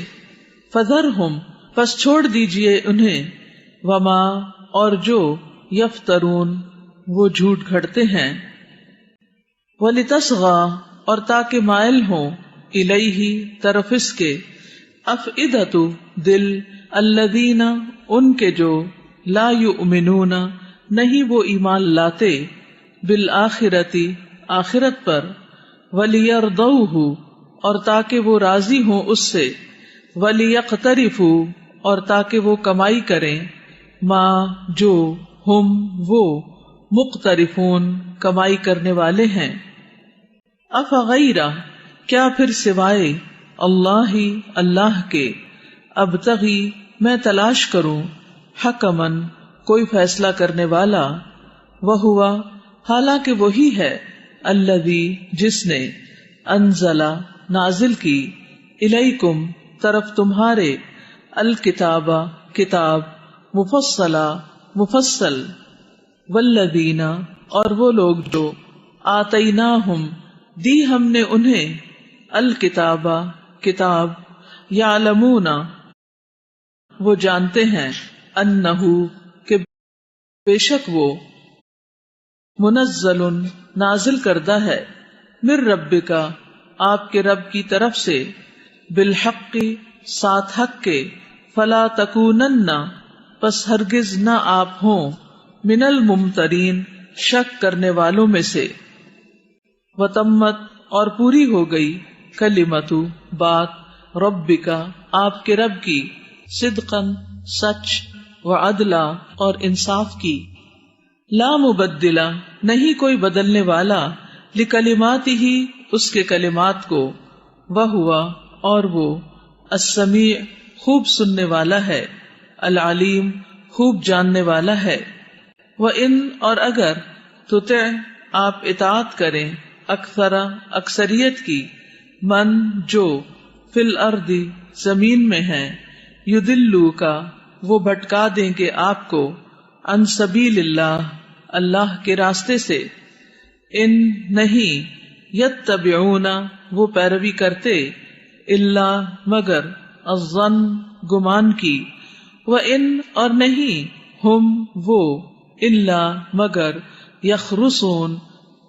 فذرہم پس چھوڑ دیجئے انہیں وما اور جو یفترون وہ جھوٹ گھڑتے ہیں وَلِتَصْغَى اور تاکہ مائل ہوں الیہ طرف اس کے افئدۃ دل الذین ان کے جو لا یؤمنون نہیں وہ ایمان لاتے بالآخرۃ آخرت پر وَلِيَرْضَوْهُ اور تاکہ وہ راضی ہوں اس سے وَلِيَقْتَرِفُوا اور تاکہ وہ کمائی کریں ما جو ہم وہ مقترفون کمائی کرنے والے ہیں افغیرہ کیا پھر سوائے اللہ اللہ کے ابتغی میں تلاش کروں حکمن کوئی فیصلہ کرنے والا وہوا حالانکہ وہی ہے الذی جس نے انزلہ نازل کی الیکم طرف تمہارے الکتابہ کتاب مفصلہ مفصل والذین اور وہ لوگ جو آتیناہم دی ہم نے انہیں الکتابہ کتاب یعلمون وہ جانتے ہیں انہو کہ بے شک وہ منزل نازل کردہ ہے من ربکا آپ کے رب کی طرف سے بالحق ساتھ حق کے فلا تکونن پس ہرگز نہ آپ ہوں من الممترین شک کرنے والوں میں سے وتمت اور پوری ہو گئی کلمت بات ربکا آپ کے رب کی صدقاً سچ وعدلا اور انصاف کی لا مبدلا نہیں کوئی بدلنے والا لکلماتہ اس کے کلمات کو وہوا اور وہ السمیع خوب سننے والا ہے العلیم خوب جاننے والا ہے وَإِنْ اور اگر تُطِعْ آپ اطاعت کریں اکثریت کی من جو فی الارض زمین میں ہے یدلوک وہ بھٹکا دیں گے آپ کو عن سبیل اللہ اللہ کے راستے سے ان نہیں یتبعون وہ پیروی کرتے الا مگر الظن گمان کی وَإِنْ اور نہیں ہم وہ الا مگر یخرصون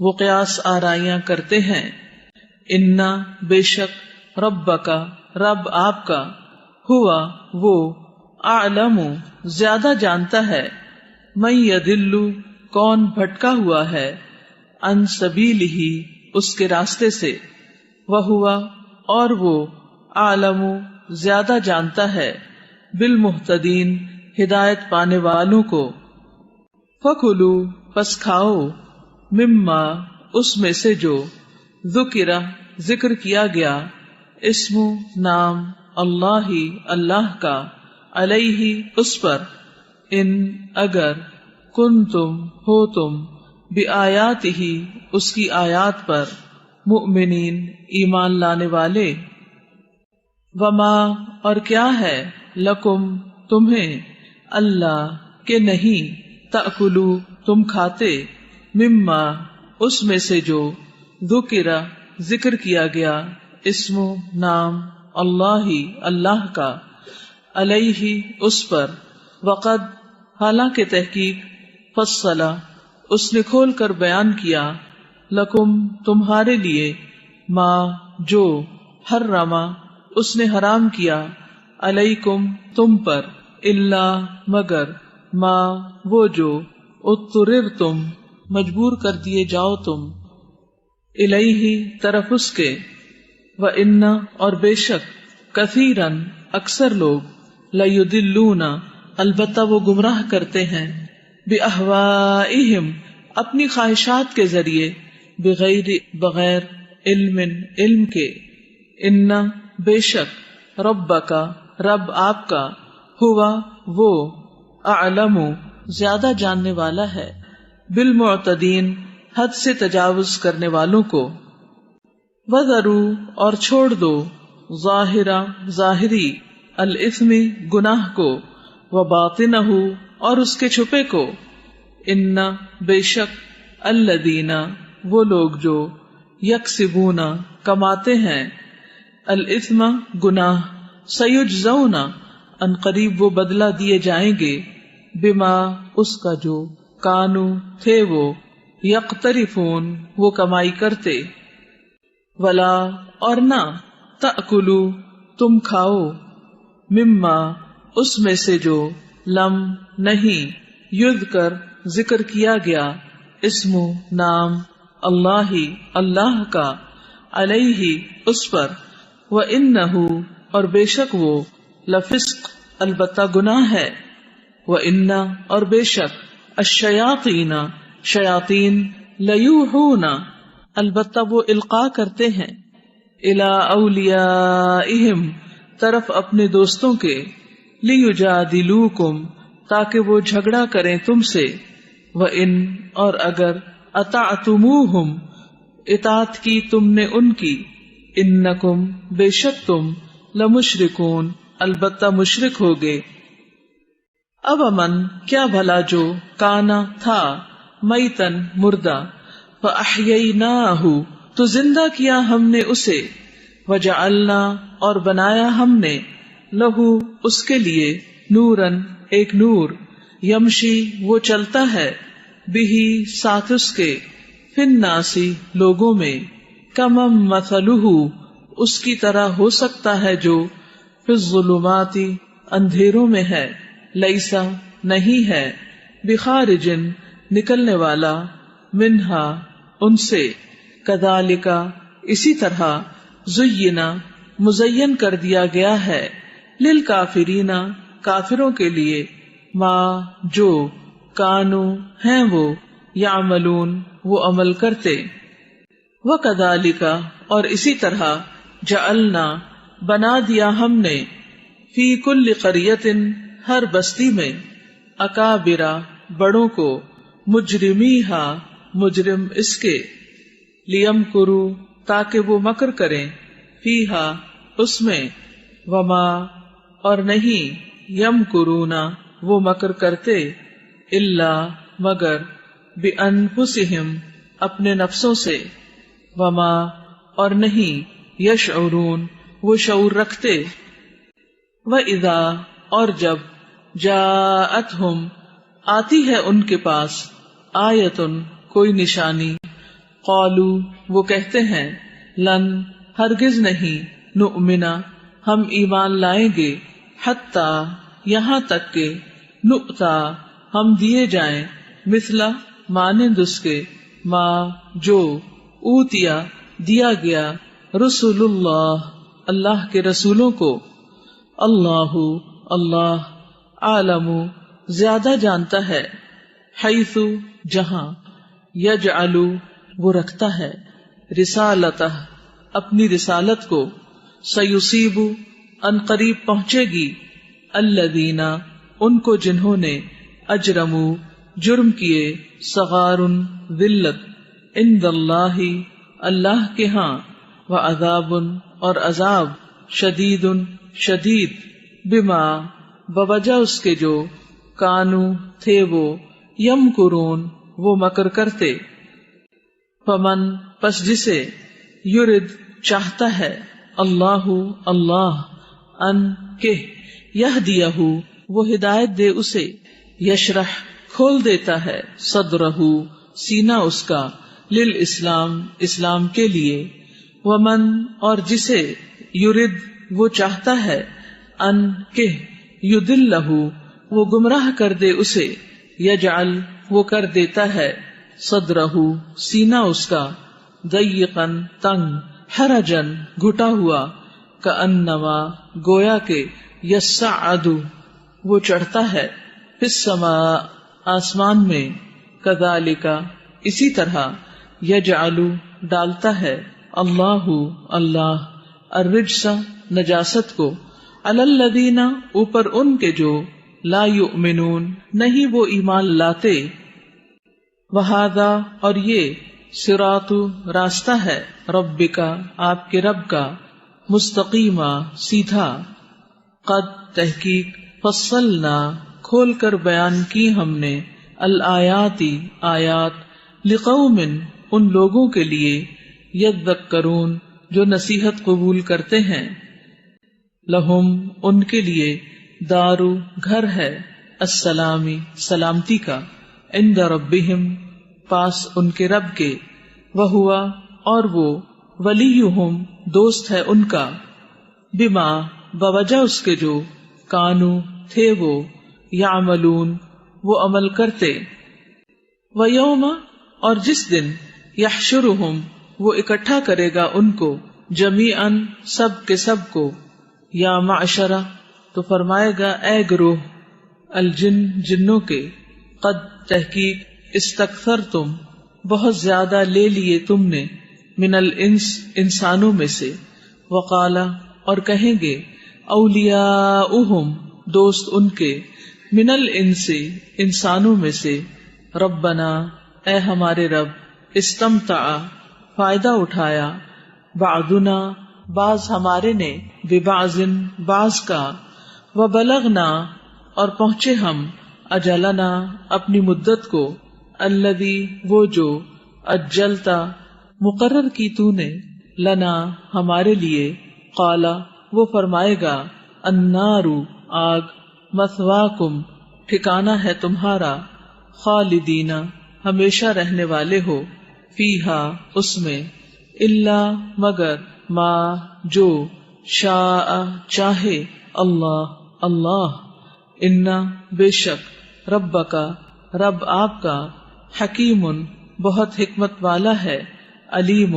وہ قیاس آرائیاں کرتے ہیں انا بے شک ربک رب آپ کا ہوا وہ اعلم زیادہ جانتا ہے من یدل کون بھٹکا ہوا ہے عن سبیلہ اس کے راستے سے وہوا اور وہ اعلم زیادہ جانتا ہے بالمہتدین ہدایت پانے والوں کو فکلوا پس کھاؤ مما اس میں سے جو ذکر ذکر کیا گیا اسم نام اللہ اللہ کا علیہ اس پر ان اگر کنتم ہو تم بآیاتہ اس کی آیات پر مؤمنین ایمان لانے والے وما اور کیا ہے لکم تمہیں اللہ کے نہیں تأکلو تم کھاتے مما اس میں سے جو ذکر ذکر کیا گیا اسم نام اللہ اللہ کا علیہ اس پر وقد حالانکہ تحقیق فصلا اس نے کھول کر بیان کیا لکم تمہارے لیے ما جو حرما اس نے حرام کیا علیکم تم پر الا مگر ما وہ جو اضطررتم مجبور کر دیے جاؤ تم الیہ طرف اس کے وَإِنَّ اور بے شک کثیراً اکثر لوگ لیضلون البتہ وہ گمراہ کرتے ہیں بِأَهْوَائِهِمْ اپنی خواہشات کے ذریعے بغیر علم کے ان بے شک ربک رب آپ کا ہوا وہ اعلم زیادہ جاننے والا ہے، بالمعتدین حد سے تجاوز کرنے والوں کو، وذروا اور چھوڑ دو، ظاہرہ ظاہری، الاثم گناہ کو، وباطنہ اور اس کے چھپے کو، ان بے شک الذین وہ لوگ جو یکسبون کماتے ہیں، الاثم گناہ، سیجزون ان قریب وہ بدلہ دیے جائیں گے، بما اس کا جو کانو تھے وہ، یقترفون وہ کمائی کرتے، ولا اور نہ، تأکلو تم کھاؤ، مما اس میں سے جو، لم نہیں، یذکر ذکر کیا گیا، اسم نام، اللہ اللہ کا، علیہ اس پر، وَإِنَّهُ اور بے شک وہ، لفسق البتہ گناہ ہے، وَإِنَّ اور بے شک، الشیاطین شیاطین، لیوحون البتہ وہ القاء کرتے ہیں، الی اولیائہم طرف اپنے دوستوں کے، لیجادلوکم تاکہ وہ جھگڑا کریں تم سے، وَإِن اور اگر اطعتموہم اطاعت کی تم نے ان کی، انکم بے شک تم، لمشرکون البتہ مشرک ہوگے، اب امن کیا بھلا جو، کانا تھا، میتن مردہ، فاحییناہ تو زندہ کیا ہم نے اسے، وجعلنا اور بنایا ہم نے، لہو اس کے لیے، نورن ایک نور، یمشی وہ چلتا ہے، بہی ساتھ اس کے، فی الناسی لوگوں میں، کمم مثلہ اس کی طرح ہو سکتا ہے جو، فی الظلمات اندھیروں میں ہے، لیسا نہیں ہے، بخارجن نکلنے والا، منہا ان سے، کذالک اسی طرح، زینا مزین کر دیا گیا ہے، للکافرین کافروں کے لیے، ما جو، کانو ہیں وہ، یعملون وہ عمل کرتے، وکذالک اور اسی طرح، جعلنا بنا دیا ہم نے، فی کل قریۃ ہر بستی میں، اکابرا بڑوں کو، مجرمیہا مجرم اس کے، لیمکروا تاکہ وہ مکر کریں، فیہا اس میں، وما اور نہیں، یمکرون وہ مکر کرتے، الا مگر، بانفسہم اپنے نفسوں سے، وما اور نہیں، یشعرون وہ شعور رکھتے، وَإِذَا اور جب، جاءتہم آتی ہے ان کے پاس، آیتن کوئی نشانی، قالو وہ کہتے ہیں، لن ہرگز نہیں، نؤمنا ہم ایمان لائیں گے، حتی یہاں تک کہ، نؤتا ہم دیے جائیں، مثلا مانند اس کے، ما جو، اوتیا دیا گیا، رسول اللہ اللہ کے رسولوں کو، اللہ اللہ عالم زیادہ جانتا ہے، حیث جہاں، یجعل وہ رکھتا ہے، رسالتہ اپنی رسالت کو، سیصیب ان قریب پہنچے گی، الذین ان کو جنہوں نے، اجرموا جرم کیے، صغار ذلت، عند اللہ اللہ کے ہاں، وعذاب اور عذاب، شدید شدید، بما بوجہ اس کے جو، کانو تھے وہ، یمکرون وہ مکر کرتے، فمن پس جسے، یرد چاہتا ہے، اللہ اللہ، ان کہ، یہدیہ وہ ہدایت دے اسے، یشرح کھول دیتا ہے، صدرہ سینہ اس کا، للاسلام اسلام کے لیے، ومن اور جسے، یرد وہ چاہتا ہے، ان کہ، یدلہ وہ گمراہ کر دے اسے، یجعل وہ کر دیتا ہے، صدرہ سینہ اس کا، ضیقاً تنگ، حرجاً گھٹا ہوا، کأنما گویا کہ، یصعد وہ چڑھتا ہے، فی السماء آسمان میں، کذالک اسی طرح، یجعل ڈالتا ہے، اللہ اللہ، الرجس نجاست کو، علی الذین اوپر ان کے جو، لا یؤمنون نہیں وہ ایمان لاتے، وہذا اور یہ صراط راستہ ہے، ربک آپ کے رب کا، مستقیما سیدھا، قد تحقیق فصلنا کھول کر بیان کی ہم نے، الآیاتی آیات، لقوم ان لوگوں کے لیے، یذکرون جو نصیحت قبول کرتے ہیں، لہم ان کے لیے، دارو گھر ہے، السلامی سلامتی کا، عند ربہم پاس ان کے رب کے، وہوا اور وہ، ولیہم دوست ہے ان کا، بما بوجہ اس کے جو، کانو تھے وہ، یعملون وہ عمل کرتے، ویوم اور جس دن، یحشرہم وہ اکٹھا کرے گا ان کو، جمیعاً سب کے سب کو، یا معشرہ تو فرمائے گا اے گروہ، الجن جنوں کے، قد تحقیق استکثرتم بہت زیادہ لے لیے تم نے، من الانس انسانوں میں سے، وقالا اور کہیں گے، اولیاؤہم دوست ان کے، من الانس انسانوں میں سے، ربنا اے ہمارے رب، استمتع فائدہ اٹھایا، بعضنا بعض ہمارے نے، ببعض بعض کا، وبلغنا اور پہنچے ہم، اجلنا اپنی مدت کو، الذی وہ جو، اجلتا مقرر کی تو نے، لنا ہمارے لیے، قالا وہ فرمائے گا، النار آگ، مثواکم ٹھکانہ ہے تمہارا، خالدین ہمیشہ رہنے والے ہو، فیہا اس میں، الا مگر، ما جو، شاء چاہے، اللہ اللہ، انا بے شک، ربک رب آپ کا، حکیم بہت حکمت والا ہے، علیم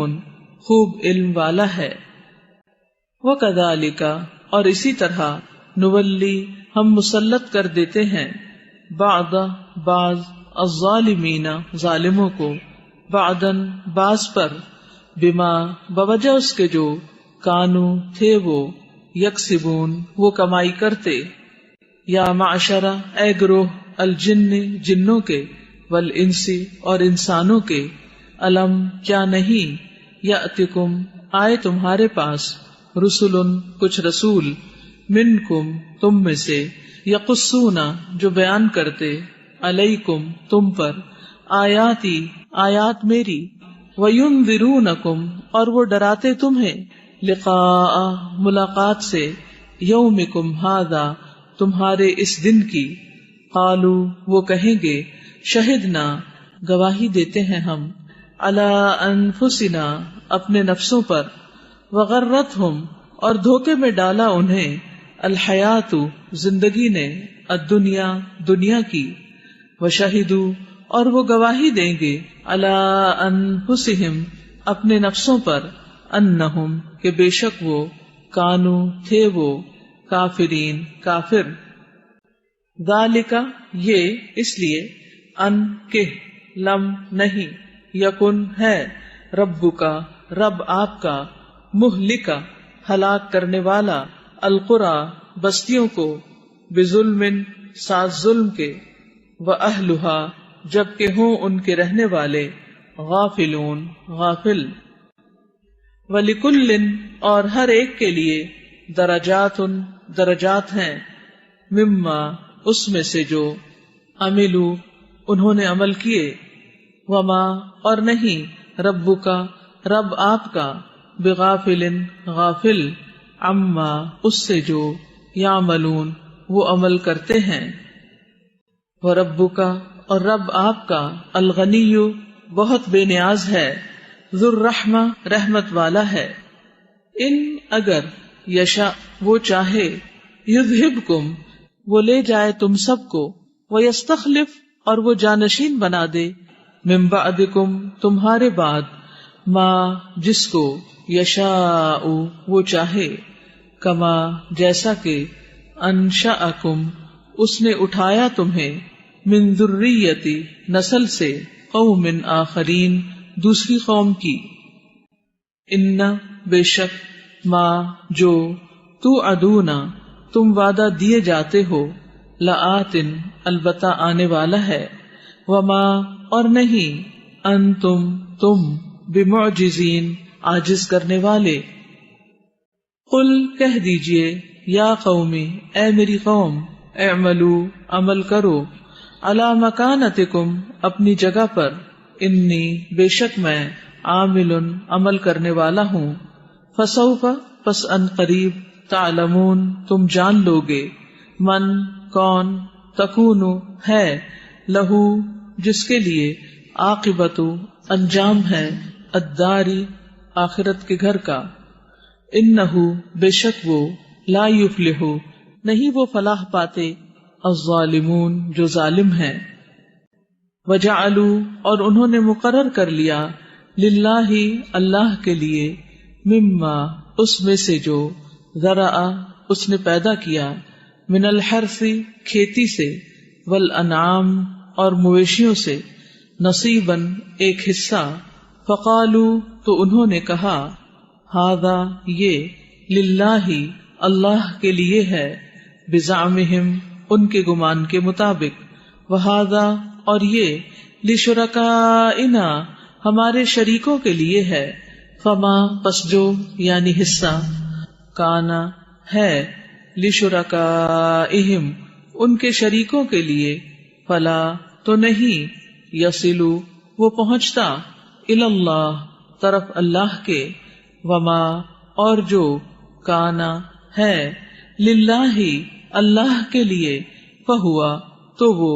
خوب علم والا ہے، وکذالک اور اسی طرح، نولی ہم مسلط کر دیتے ہیں، بعض بعض، الظالمین ظالموں کو، بعدن بعض پر، بما بوجہ اس کے جو، کانو تھے وہ، یکسبون وہ کمائی کرتے، یا معشرہ اے گروہ، الجن جنوں کے، والانس اور انسانوں کے، الم کیا نہیں، یاتکم آئے تمہارے پاس، رسل کچھ رسول، منکم تم میں سے، یقصون جو بیان کرتے، علیکم تم پر، آیاتی آیات میری، وینذرونکم اور وہ ڈراتے تمہیں، لقاء ملاقات سے، یومکم ھذا تمہارے اس دن کی، قالو وہ کہیں گے، شہدنا گواہی دیتے ہیں ہم، علی انفسنا اپنے نفسوں پر، وغرتہم اور دھوکے میں ڈالا انہیں، الحیات زندگی نے، الدنیا دنیا کی، وشہدوا اور وہ گواہی دیں گے، علی انفسہم اپنے نفسوں پر، انہم کہ بے شک وہ، کانو تھے وہ، کافرین کافر، ذالک یہ اس لیے، ان کہ، لم نہیں، یکن ہے، ربک رب آپ کا، مہلکا ہلاک کرنے والا، القری بستیوں کو، بظلم ساتھ ظلم کے، وَأَهْلُهَا جبکہ ہوں ان کے رہنے والے، غافلون غافل، وَلِكُلٍّ اور ہر ایک کے لیے، درجات درجات ہیں، مما اس میں سے جو، عملوا انہوں نے عمل کیے، وما اور نہیں، ربک رب آپ کا، بغافل غافل، عما اس سے جو، یعملون وہ عمل کرتے ہیں، وربک اور رب آپ کا، الغنی بہت بے نیاز ہے، ذو الرحمہ رحمت والا ہے، ان اگر، یشاء وہ چاہے، یذہبکم وہ لے جائے تم سب کو، ویستخلف اور وہ جانشین بنا دے، من بعدکم تمہارے بعد، ما جس کو، یشاء وہ چاہے، کما جیسا کہ، انشأکم اس نے اٹھایا تمہیں، من ذریتی نسل سے، قوم آخرین دوسری قوم کی، ان بے شک، ما جو، توعدون تم وعدہ دیے جاتے ہو، لآتن البتہ آنے والا ہے، وما اور نہیں، انتم تم، بمعجزین عاجز کرنے والے۔ قل کہہ دیجئے، یا قومی اے میری قوم، اعملوا عمل کرو، علی مکانتکم اپنی جگہ پر، انی بے شک میں، عامل عمل کرنے والا ہوں، فسوف پس ان قریب، تعلمون تم جان لوگے، من کون، تکون ہے، لہو جس کے لیے، عاقبت انجام ہے، الداری آخرت کے گھر کا، انہو بے شک وہ، لا یفلح نہیں وہ فلاح پاتے، الظالمون جو ظالم ہیں۔ وجعلوا اور انہوں نے مقرر کر لیا، للہ اللہ کے لیے، مما اس میں سے جو، ذرأ اس نے پیدا کیا، من الحرث کھیتی سے، والانعام اور مویشیوں سے، نصیباً ایک حصہ، فقالوا تو انہوں نے کہا، ھذا یہ، للہ اللہ کے لیے ہے، بزعمہم ان کے گمان کے مطابق، وھذا اور یہ، لشرکائنا ہمارے شریکوں کے لیے ہے، فما پس جو یعنی حصہ، کانا ہے، لشرکائہم ان کے شریکوں کے لیے، فلا تو نہیں، یصلو وہ پہنچتا، اللہ طرف اللہ کے، وما اور جو، کانا ہے، للہ اللہ کے لیے، فہوا تو وہ،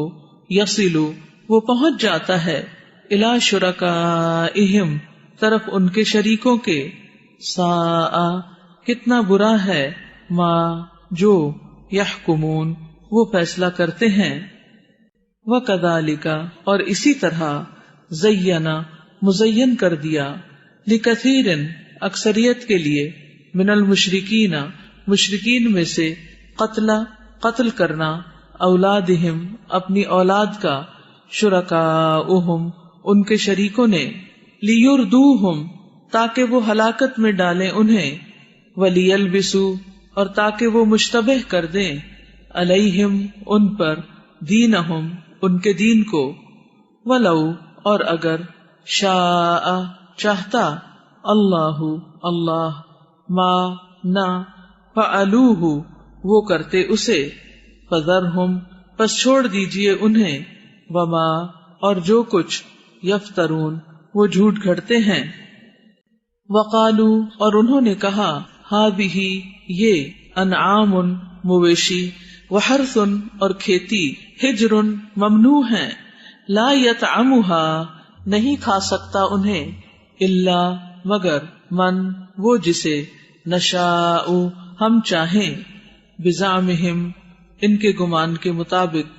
یصلو وہ پہنچ جاتا ہے، الی شرکائہم طرف ان کے شریکوں کے، ساء کتنا برا ہے، ما جو، یحکمون وہ فیصلہ کرتے ہیں۔ وکذالک اور اسی طرح، زینا مزین کر دیا، لکثیر اکثریت کے لیے، من المشرکین مشرکین میں سے، قتل کرنا، اولادہم اپنی اولاد کا، شرکاؤہم ان کے شریکوں نے، لیردوہم تاکہ وہ ہلاکت میں ڈالیں انہیں، ولیلبسوا اور تاکہ وہ مشتبہ کر دیں، علیہم ان پر، دینہم ان کے دین کو، ولو اور اگر، شاء چاہتا، اللہ اللہ، ما نہ، فعلوہ وہ کرتے اسے، فذرہم پس چھوڑ دیجئے انہیں، وما اور جو کچھ، یفترون وہ جھوٹ گھڑتے ہیں۔ وقالو اور انہوں نے کہا، ہذہ یہ، انعام مویشی، وحرث اور کھیتی، حجر ممنوع ہیں، لا یطعمھا نہیں کھا سکتا انہیں، الا مگر، من وہ جسے، نشاء ہم چاہیں، بزعمہم ان کے گمان کے مطابق،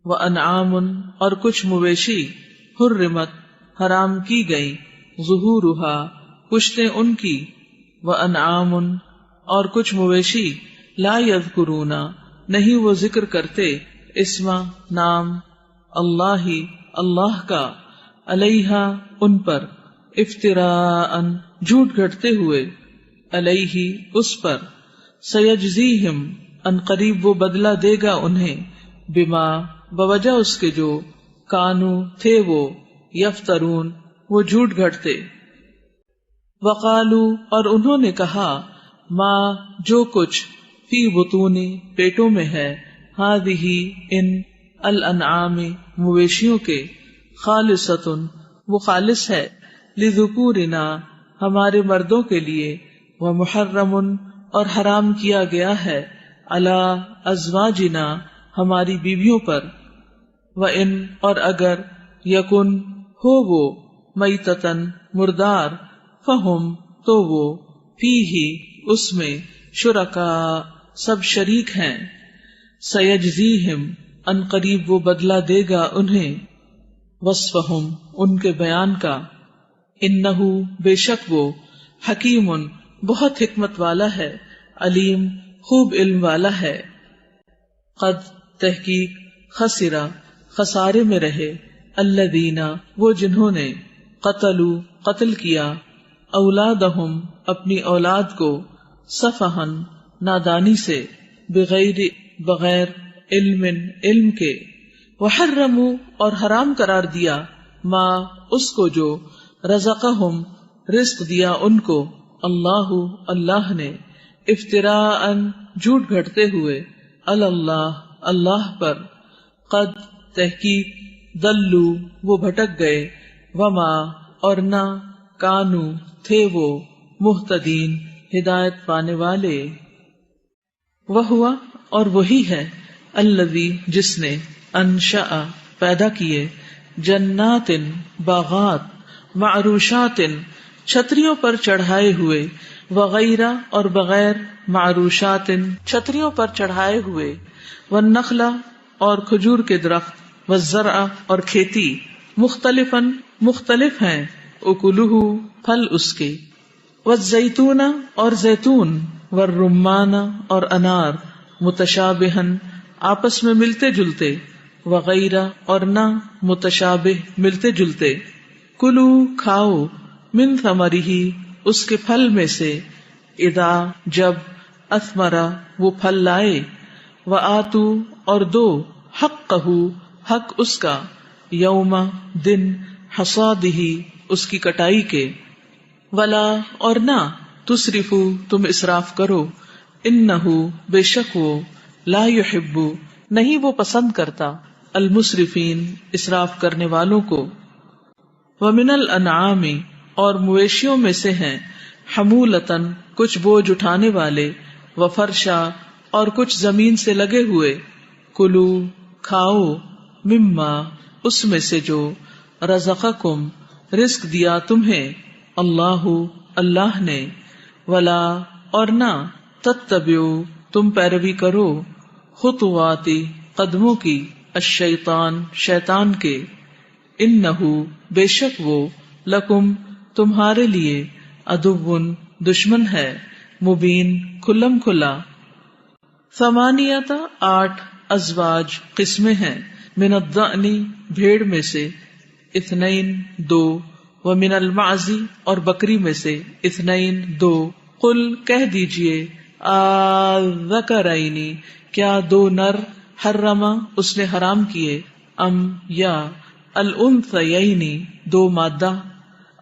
وانعام اور کچھ مویشی، حرمت حرام کی گئی، ظہورھا پشتیں ان کی، وانعام اور کچھ مویشی، لا یذکرون نہیں وہ ذکر کرتے، اسم نام، اللہ اللہ کا، علیہا ان پر، افتراء جھوٹ گھڑتے ہوئے، علیہ اس پر، سیجزیہم ان قریب وہ بدلہ دے گا انہیں، بما بوجہ اس کے جو، کانو تھے وہ، یفترون وہ جھوٹ گھڑتے۔ وقالو اور انہوں نے کہا، ما جو کچھ، فی بطونی پیٹوں میں ہے، ہذہ ان، الانعام مویشیوں کے، خالصۃ وہ خالص ہے، لذکورنا ہمارے مردوں کے لیے، ومحرم اور حرام کیا گیا ہے، علی ازواجنا ہماری بیویوں پر، وان اور اگر، یکن ہو وہ، میتتن مردار، فہم تو وہ، فیہ اس میں، شرکاء سب شریک ہیں، سیجزیہم ان قریب وہ بدلہ دے گا انہیں، وصفہم ان کے بیان کا، انہو بے شک وہ، حکیم بہت حکمت والا ہے، علیم خوب علم والا ہے۔ قد تحقیق، خسرا خسارے میں رہے، الذین وہ جنہوں نے، قتلوا قتل کیا، اولادہم اپنی اولاد کو، سفہن نادانی سے، بغیر علم علم کے، وحرموا اور حرام قرار دیا ما اس کو جو رزقہم رزق دیا ان کو اللہ اللہ نے، افتراء جھوٹ گھڑتے ہوئے، اللہ اللہ پر، قد تحقیق دلو وہ بھٹک گئے، وما اور نہ کانو تھے وہ، مہتدین ہدایت پانے والے۔ وہوا اور وہی ہے، الذی جس نے، انشأ پیدا کیے، جنات باغات، معروشات چھتریوں پر چڑھائے ہوئے، وغیرہ اور بغیر معروشات چھتریوں پر چڑھائے ہوئے، والنخل اور کھجور کے درخت، والزرع اور کھیتی، مختلفاً مختلف ہیں، اکلہ پھل اس کے، والزیتون اور زیتون، والرمان اور انار، متشابہن آپس میں ملتے جلتے، وغیرہ اور نہ متشابہ ملتے جلتے، کلو کھاؤ، من ثمرہ اس کے پھل میں سے، اذا جب، اثمرا وہ پھل لائے، وآتو اور دو، حقہ حق اس کا، یوم دن، حصادہ اس کی کٹائی کے، ولا اور نہ، تسرفو تم اسراف کرو، انہ بے شک وہ، لا یحب نہیں وہ پسند کرتا، المسرفین اسراف کرنے والوں کو۔ ومن الانعام اور مویشیوں میں سے ہیں، حمولتن کچھ بوجھ اٹھانے والے، وفرشا اور کچھ زمین سے لگے ہوئے، کلو کھاؤ، مما اس میں سے جو، رزقکم رزق دیا تمہیں، اللہ اللہ نے، ولا اور نہ، تتبعوا تم پیروی کرو، خطواتی قدموں کی، الشیطان شیطان کے، انہ بے شک وہ، لکم تمہارے لیے، عدو دشمن ہے، مبین کھلم کھلا۔ ثمانیۃ 8 ازواج قسمیں ہیں، من الضأن بھیڑ میں سے، اثنین 2، ومن المعز اور بکری میں سے، اثنین 2۔ قل کہہ دیجئے، الذکرین کیا دو نر، حرما اس نے حرام کیے، ام یا، الانثیین دو مادہ،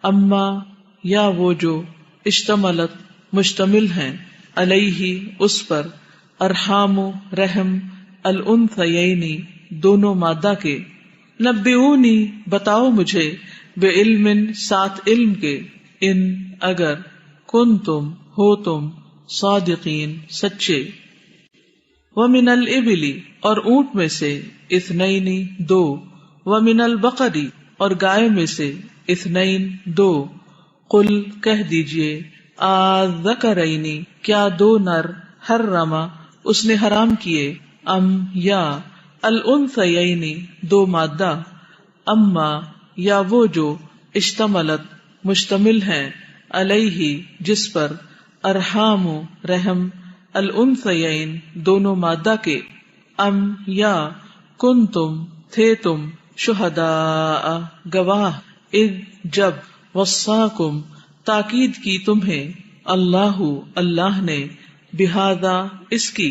اما یا وہ جو، اشتملت مشتمل ہیں، علیہ اس پر، ارحام رحم، الانثیین دونوں مادہ کے، نبئونی بتاؤ مجھے، بعلم ساتھ علم کے، ان اگر، کنتم ہو تم، صادقین سچے۔ ومن الابل اور اونٹ میں سے، اثنین 2، ومن البقر اور گائے میں سے، اثنین 2۔ قل کہہ دیجئے، الذکرین کیا دو نر، حرما اس نے حرام کیے، ام یا، الانثیین دو مادہ، اما یا وہ جو، اشتملت مشتمل ہیں، علیہ جس پر، ارحام رحم، الانثیین دونوں مادہ کے، ام یا، کنتم تھے تم، شہداء گواہ، اذ جب، وصاکم تاکید کی تمہیں، اللہ اللہ نے، بہذا اس کی،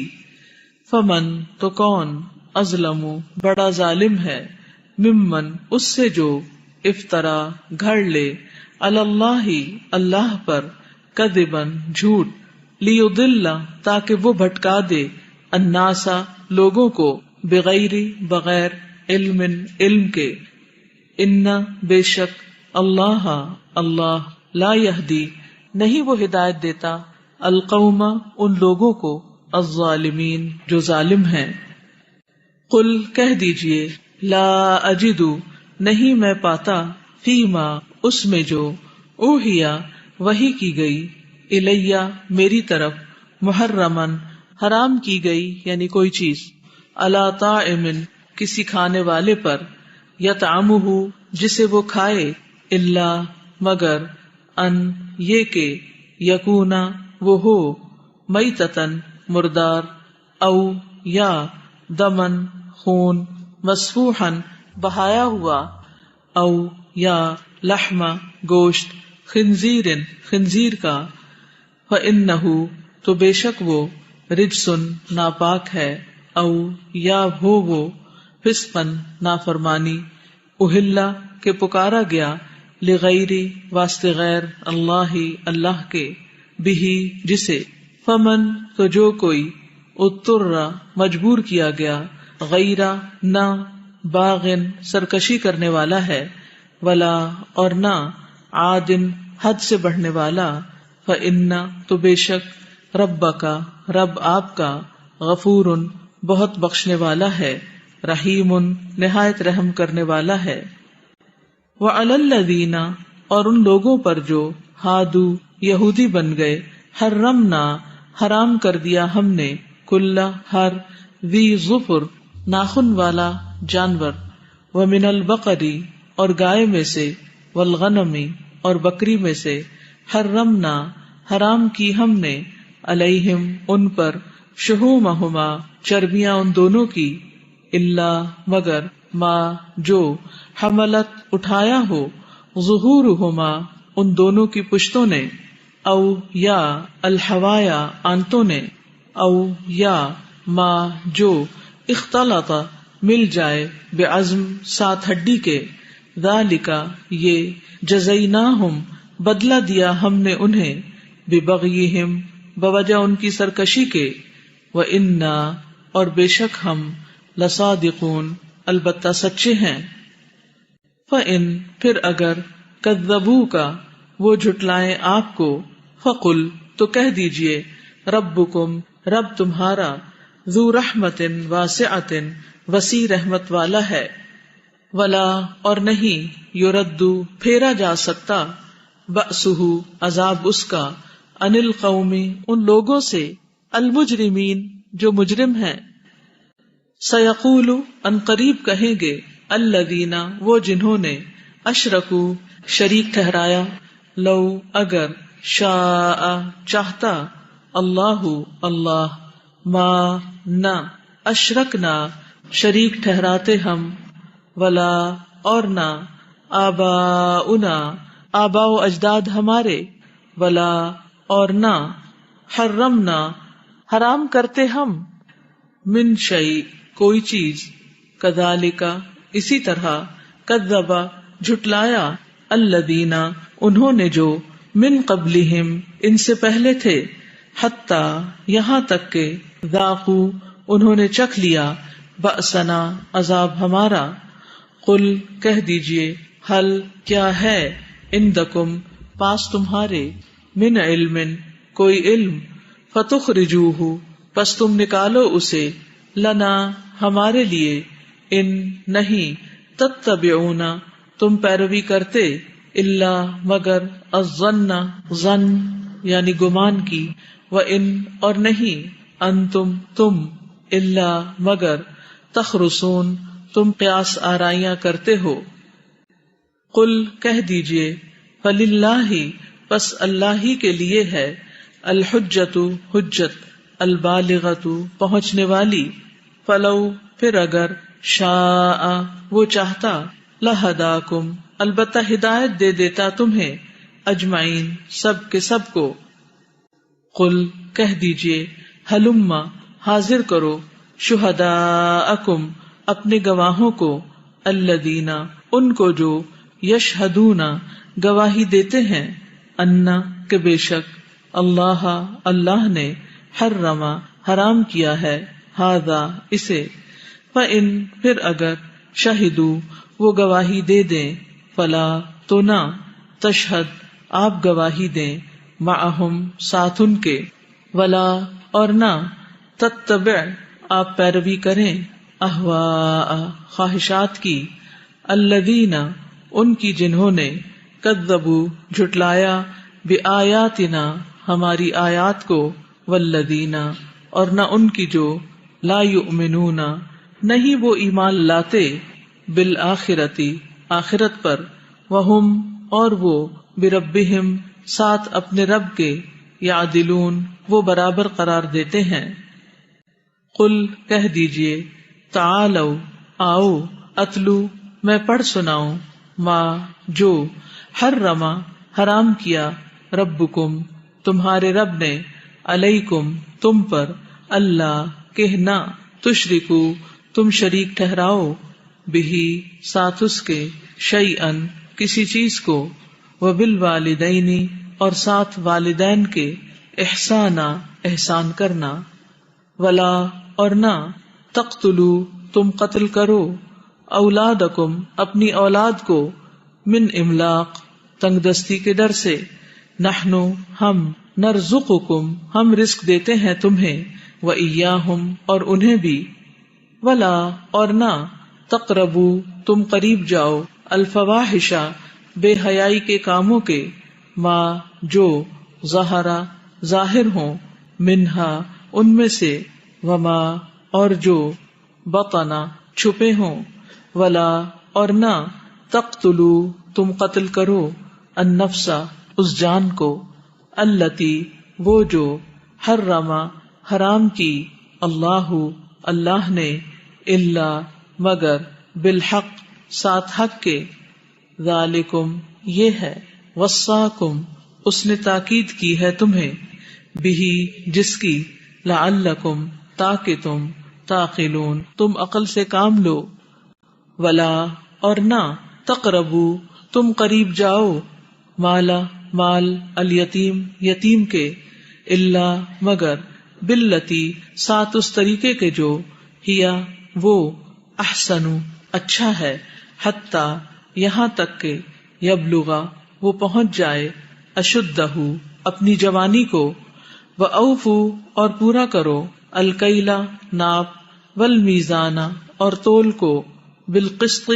فمن تو کون، اظلم بڑا ظالم ہے، ممن اس سے جو، افطرا گھڑ لے، علی اللہ اللہ پر، کذبا جھوٹ، لیضل تاکہ وہ بھٹکا دے، الناس لوگوں کو، بغیر بغیر، علم علم کے، ان بے شک، اللہ اللہ، لا یہدی نہیں وہ ہدایت دیتا، القوم ان لوگوں کو، الظالمین جو ظالم ہیں۔ قل کہہ دیجئے، لا اجدو نہیں میں پاتا، فیما اس میں جو، اوحیا وحی کی گئی، الیہ میری طرف، محرمن حرام کی گئی یعنی کوئی چیز، علی طاعم کسی کھانے والے پر، یطعمہ جسے وہ کھائے، الا مگر، ان یہ کہ، یکونا وہ ہو، میتتن مردار، او یا، دمن خون، مسفوحن بہایا ہوا، او یا، لحم گوشت، خنزیر خنزیر کا، فإنہ تو بے شک وہ، رجسن ناپاک ہے، او یا ہو وہ فسقن نافرمانی اہلا کے پکارا گیا لغیری واسطے غیر اللہ اللہ کے بہی جسے فمن تو جو کوئی اضطر مجبور کیا گیا غیرہ نہ باغن سرکشی کرنے والا ہے ولا اور نہ عادن حد سے بڑھنے والا فإن تو بے شک ربک رب آپ کا غفور بہت بخشنے والا ہے رحیم نہایت رحم کرنے والا ہے وعلی الذین اور ان لوگوں پر جو ہادو یہودی بن گئے حرمنا حرام کر دیا ہم نے کل ہر ذی ظفر ناخن والا جانور ومن البقری اور گائے میں سے والغنمی اور بکری میں سے حرمنا حرام کی ہم نے علیہم ان پر شہومہما چربیاں ان دونوں کی اللہ مگر ما جو حملت اٹھایا ہو ظہورہما ان دونوں کی پشتوں نے او یا الحوایا آنتوں نے او یا ما جو اختلط مل جائے بعزم ساتھ ہڈی کے ذالکا یہ جزیناہم بدلہ دیا ہم نے انہیں ببغیہم بوجہ ان کی سرکشی کے وَإِنَّا اور بے شک ہم لصادقون البتہ سچے ہیں فَإِن پھر اگر کذبوکا وہ جھٹلائیں آپ کو فقل تو کہہ دیجئے ربکم رب تمہارا ذو رحمت واسعۃ وسیع رحمت والا ہے ولا اور نہیں یردو پھیرا جا سکتا بأسہ عذاب اس کا عن القوم ان لوگوں سے المجرمین جو مجرم ہیں سیقول ان قریب کہیں گے الذین وہ جنہوں نے اشرکو شریک ٹھہرایا لو اگر شاء چاہتا اللہ اللہ ما نہ اشرکنا شریک ٹھہراتے ہم ولا اور نہ آباؤنا آبا و اجداد ہمارے ولا اور نہ حرمنا حرام کرتے ہم من شیء کوئی چیز کذالکا اسی طرح کذبا جھٹلایا الذین انہوں نے جو من قبلہم ان سے پہلے تھے حتی یہاں تک کہ ذاقو انہوں نے چکھ لیا بأسنا عذاب ہمارا قل کہہ دیجئے حل کیا ہے عندکم پاس تمہارے من علم کوئی علم فتخرجوہ پس تم نکالو اسے لنا ہمارے لیے ان نہیں تتبعون تم پیروی کرتے الا مگر الظن ظن یعنی گمان کی وان اور نہیں انتم تم الا مگر تخرسون تم قیاس آرائیاں کرتے ہو قل کہہ دیجئے فللہ پس اللہ ہی کے لیے ہے الحجت حجت البالغت پہنچنے والی فلو پھر اگر شاء وہ چاہتا لہداکم البتہ ہدایت دے دیتا تمہیں اجمعین سب کے سب کو قل کہہ دیجئے ہلما حاضر کرو شہداءکم اپنے گواہوں کو الذین ان کو جو یشہدون گواہی دیتے ہیں انا کہ بے شک اللہ اللہ نے حرم حرام کیا ہے ھذا اسے فإن پھر اگر شہدو وہ گواہی دے دیں فلا تو نہ تشہد آپ گواہی دیں معہم ساتھ ان کے ولا اور نہ تتبع آپ پیروی کریں اہواء خواہشات کی الذین ان کی جنہوں نے کذبوا جھٹلایا بآیاتنا ہماری آیات کو والذین اور نہ ان کی جو لا یؤمنون نہیں وہ ایمان لاتے بالآخرتی آخرت پر وہم اور وہ بربہم ساتھ اپنے رب کے یعدلون وہ برابر قرار دیتے ہیں قل کہہ دیجئے تعالو آؤ اتلو میں پڑھ سناؤں ما جو حرم حرام کیا ربکم تمہارے رب نے علیکم تم پر اللہ کہنا تشرکو تم شریک ٹھہراؤ، بہی ساتھ اس کے، شیئن کسی چیز کو، وبالوالدین اور ساتھ والدین کے، احسانا احسان کرنا، ولا اور نہ، تقتلو تم قتل کرو، اولادکم اپنی اولاد کو، من املاق تنگ دستی کے ڈر سے، نحنو ہم، نرزقکم ہم رزق دیتے ہیں تمہیں، وإیاہم اور انہیں بھی، ولا اور نہ، تقربو تم قریب جاؤ، الفواحش بے حیائی کے کاموں کے، ما جو، ظہرا ظاہر ہوں، منہا ان میں سے، وما اور جو، بطنا چھپے ہوں، ولا اور نہ، تقتلو تم قتل کرو، النفس اس جان کو، التی وہ جو، حرم حرام کی، اللہ اللہ نے، الا مگر، بالحق ساتھ حق کے، ذالکم یہ ہے، وصاکم اس نے تاکید کی ہے تمہیں، بہی جس کی، لعلکم تاکہ تم، تعقلون تم عقل سے کام لو، ولا اور نہ، تقربو تم قریب جاؤ، مالا مال، الیتیم یتیم کے، الا مگر، باللتی ساتھ اس طریقے کے جو، ہیا وہ، احسن اچھا ہے، حتی یہاں تک کہ، یبلغا وہ پہنچ جائے، اشدہ اپنی جوانی کو، وأوفوا اور پورا کرو، الکیلا ناپ، والمیزان اور تول کو، بالقسط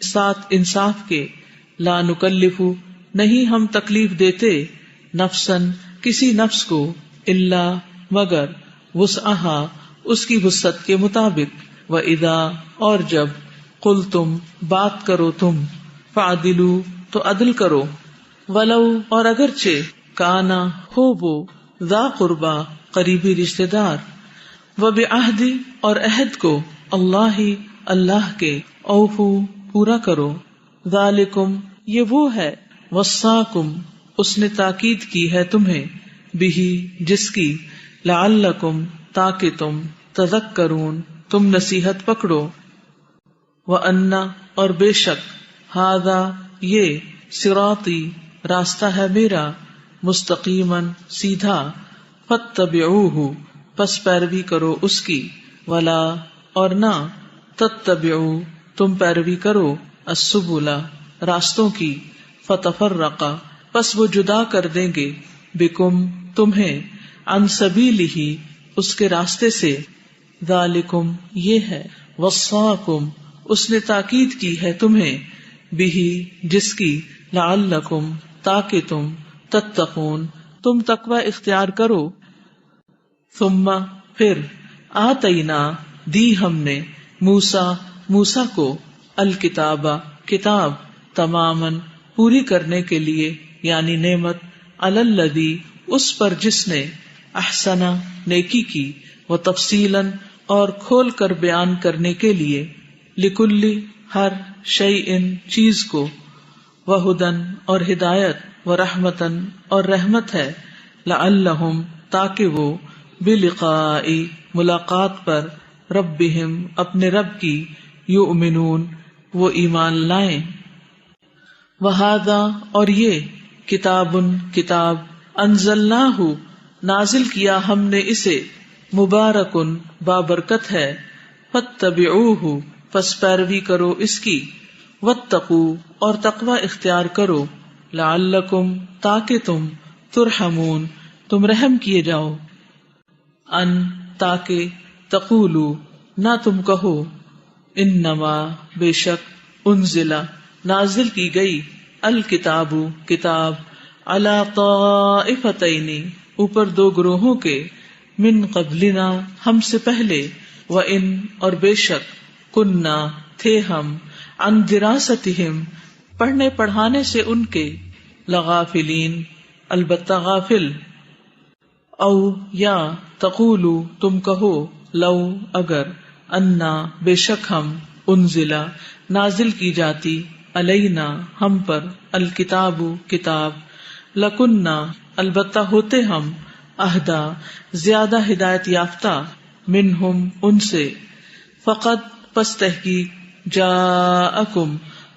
ساتھ انصاف کے، لا نکلف نہیں ہم تکلیف دیتے، نفسن کسی نفس کو، الا مگر، وسعها اس کی وسعت کے مطابق، وَإِذَا اور جب، قلتم بات کرو تم، فعدلوا تو عدل کرو، ولو اور اگرچہ، کانا ہو وہ، ذا قربا قریبی رشتہ دار، وبعہد اور عہد کو، اللہ اللہ کے، اوفو پورا کرو، ذالکم یہ وہ ہے، وصاکم اس نے تاکید کی ہے تمہیں، بہی جس کی، لعلکم تاکہ تم، تذکرون تم نصیحت پکڑو، وَأَنَّ اور بے شک، ھذا یہ، صراطی راستہ ہے میرا، مستقیماً سیدھا، فاتبعوہ پس پیروی کرو اس کی، ولا اور نہ، تتبعوا تم پیروی کرو، السبل راستوں کی، فتفرق پس وہ جدا کر دیں گے، بکم تمہیں، عن سبیلہ اس کے راستے سے، ذالکم یہ ہے، وصاکم اس نے تاکید کی ہے تمہیں، بہی جس کی، لعلکم تاکہ تم، تتقون تم تقوی اختیار کرو، ثم پھر، آتینا دی ہم نے، موسیٰ کو، الکتاب کتاب، تماماً پوری کرنے کے لیے، یعنی نعمت، علی الذی اس پر جس نے، احسنا نیکی کی، و تفصیلاً اور کھول کر بیان کرنے کے لیے، لکل ہر شیء چیز کو، وہدن اور ہدایت، ورحمتن اور رحمت ہے، لعلہم تاکہ وہ، بلقاء ملاقات پر، ربہم اپنے رب کی، یؤمنون وہ ایمان لائیں، وہذا اور یہ، کتاب، انزلناہ نازل کیا ہم نے اسے، مبارکن بابرکت ہے، فاتبعوہ پس پیروی کرو اس کی، واتقوا اور تقوی اختیار کرو، لعلکم تاکہ تم، ترحمون تم رحم کیے جاؤ، ان تاکہ، تقولو نہ تم کہو، انما بے شک، انزل نازل کی گئی، الکتاب کتاب، علی طائفتین اوپر دو گروہوں کے، من قبلنا ہم سے پہلے، وان اور بے شک، کننا تھے ہم، عن دراستہم پڑھنے پڑھانے سے ان کے، لغافلین البتہ غافل، او یا تقولو تم کہو، لو اگر، انا بے شک ہم، انزلا نازل کی جاتی، علینا ہم پر، الکتاب کتاب، لکننا البتہ ہوتے ہم، اہدا زیادہ ہدایت یافتہ، منہم ان سے، فقط پس تحقیق جاءکم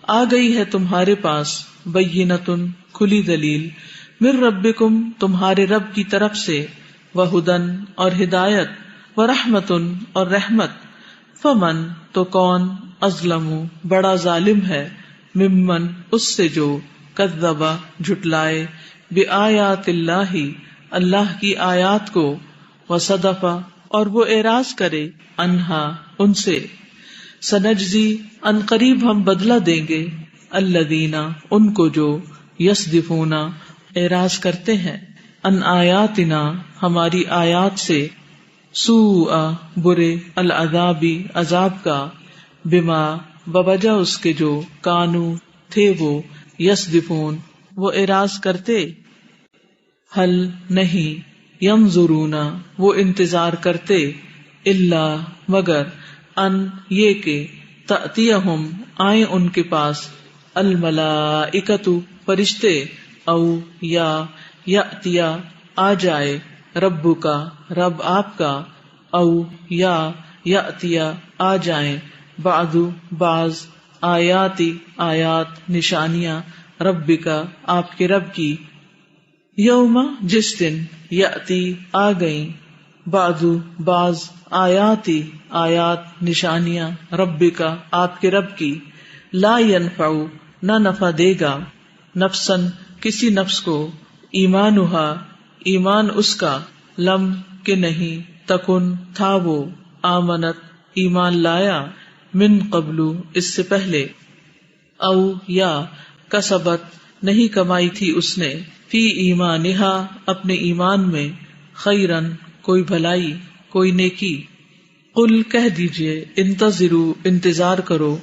آ گئی ہے تمہارے پاس بینۃ کھلی دلیل من ربکم تمہارے رب کی طرف سے وہدن اور ہدایت ورحمۃ اور رحمت فمن تو کون اظلم بڑا ظالم ہے ممن اس سے جو کذب جھٹلائے بآیات اللہ اللہ کی آیات کو وصدف اور وہ اعراض کرے عنہا ان سے سنجزی ان قریب ہم بدلہ دیں گے الذین ان کو جو یصدفون اعراض کرتے ہیں ان آیاتنا ہماری آیات سے سوء برے العذابی عذاب کا بما بوجہ اس کے جو کانو تھے وہ یصدفون وہ اعراض کرتے حل نہیں ینظرون وہ انتظار کرتے الا مگر ان یہ کہ تأتیہم آئیں ان کے پاس الملائکۃ فرشتے او یا یأتیا آ جائے ربو کا رب آپ کا او یا یأتیا آ جائیں بعد بعض آیاتی آیات نشانیاں رب کا آپ کے رب کی یوم جس دن یأتی آ گئیں بعد بعض آیاتی آیات نشانیاں رب کا آپ کے رب کی لا ینفع نہ نفع دے گا نفسن کسی نفس کو ایمانہا ایمان اس کا لم کے نہیں تکن تھا وہ آمنت ایمان لایا من قبل اس سے پہلے او یا کسبت نہیں کمائی تھی اس نے فی ایمانہا اپنے ایمان میں خیرن کوئی بھلائی کوئی نیکی قل کہہ دیجئے انتظروا انتظار کرو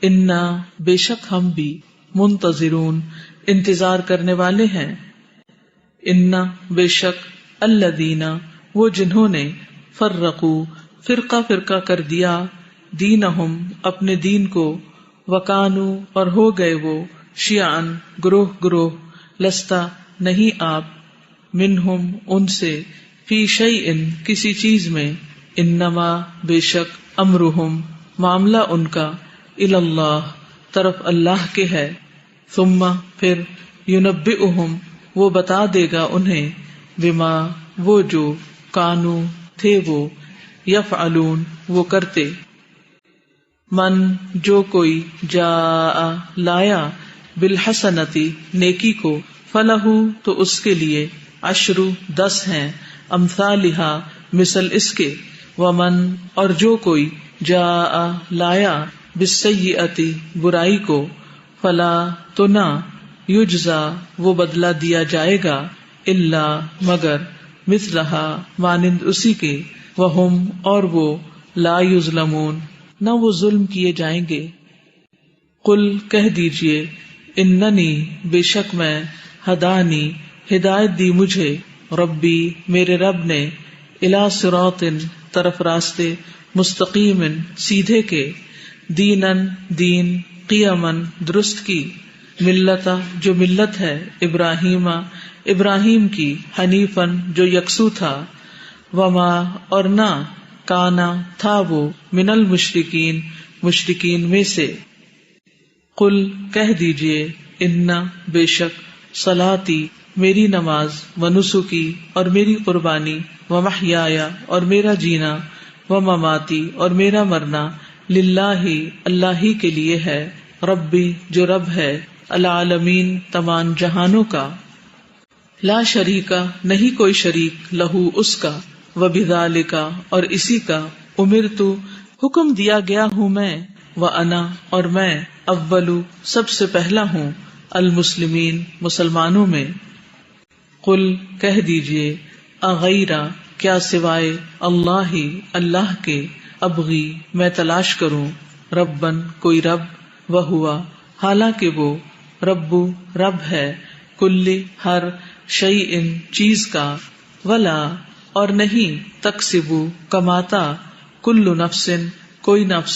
انا بے شک ہم بھی منتظرون انتظار کرنے والے ہیں انا بے شک الذین وہ جنہوں نے فرقو فرقہ فرقہ کر دیا دینہم اپنے دین کو وکانو اور ہو گئے وہ شیعن گروہ گروہ لستا نہیں آپ منہم ان سے فی شیئن کسی چیز میں انما بے شک امرہم معاملہ ان کا اللہ طرف اللہ کے ہے ثم پھر ینبئہم وہ بتا دے گا انہیں بما وہ جو کانو تھے وہ یفعلون وہ کرتے من جو کوئی جاء لایا بالحسنتی نیکی کو فلہ تو اس کے لیے عشر 10 ہیں امثالہا مثل اس کے ومن اور جو کوئی جاء لایا بالسیئتی برائی کو فلا تو نہ یجزا وہ بدلہ دیا جائے گا الا مگر مثلہا مانند اسی کے وہم اور وہ لا یظلمون نہ وہ ظلم کیے جائیں گے قل کہہ دیجئے اننی بے شک میں ہدانی ہدایت دی مجھے ربی میرے رب نے الی صراط طرف راستے مستقیم سیدھے کے دینن دین قیمن درست کی ملتا جو ملت ہے ابراہیم کی حنیفن جو یکسو تھا وما اور نہ کانا تھا وہ من المشرکین مشرکین میں سے قل کہہ دیجئے ان بے شک صلاتی میری نماز و نسکی اور میری قربانی و محیایا اور میرا جینا و مماتی اور میرا مرنا للہ اللہ ہی کے لیے ہے ربی جو رب ہے العالمین تمام جہانوں کا لا شریکا نہیں کوئی شریک لہو اس کا وبذالک اور اسی کا امرتو حکم دیا گیا ہوں میں وانا اور میں اولو سب سے پہلا ہوں المسلمین مسلمانوں میں قل کہہ دیجئے اغیرا کیا سوائے اللہ کے ابغی میں تلاش کروں ربن کوئی رب وہوا حالانکہ وہ رب ہے کلی ہر شیئن چیز کا ولا اور نہیں تکسبو کماتا کل نفس کوئی نفس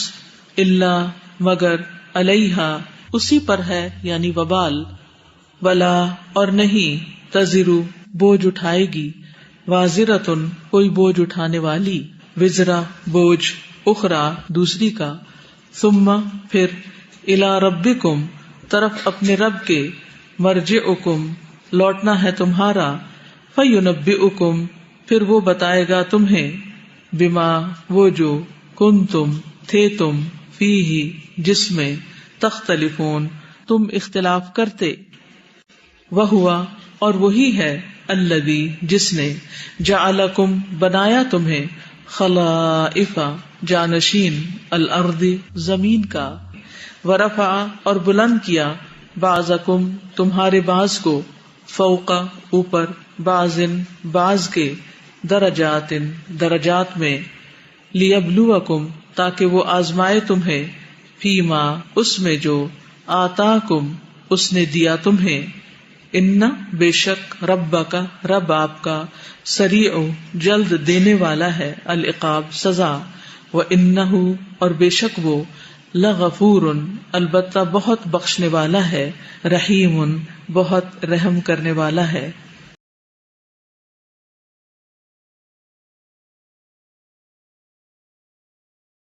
الا مگر علیہا اسی پر ہے یعنی وبال ولا اور نہیں تزرو بوجھ اٹھائے گی وازرتن کوئی بوجھ اٹھانے والی وزرا بوجھ اخرى دوسری کا، ثم پھر الی ربکم طرف اپنے رب کے، مرجعکم لوٹنا ہے تمہارا، فینبئکم پھر وہ بتائے گا تمہیں، بما وہ جو، کنتم تھے تم، فیہ جس میں، تختلفون تم اختلاف کرتے، وہوا اور وہی ہے، الذی جس نے، جعلکم بنایا تمہیں، خلائف جانشین، الارض زمین کا، ورفع اور بلند کیا، بعضکم تمہارے بعض کو، فوق اوپر، بعضن بعض کے، درجات درجات میں، لیبلوکم تاکہ وہ آزمائے تمہیں، فیما اس میں جو، آتاکم اس نے دیا تمہیں، ان بے شک ربک رب آپ کا، سریع جلد دینے والا ہے، العقاب سزا، وانہ اور بے شک وہ، لغفور البتہ بہت بخشنے والا ہے، رحیم بہت رحم کرنے والا ہے۔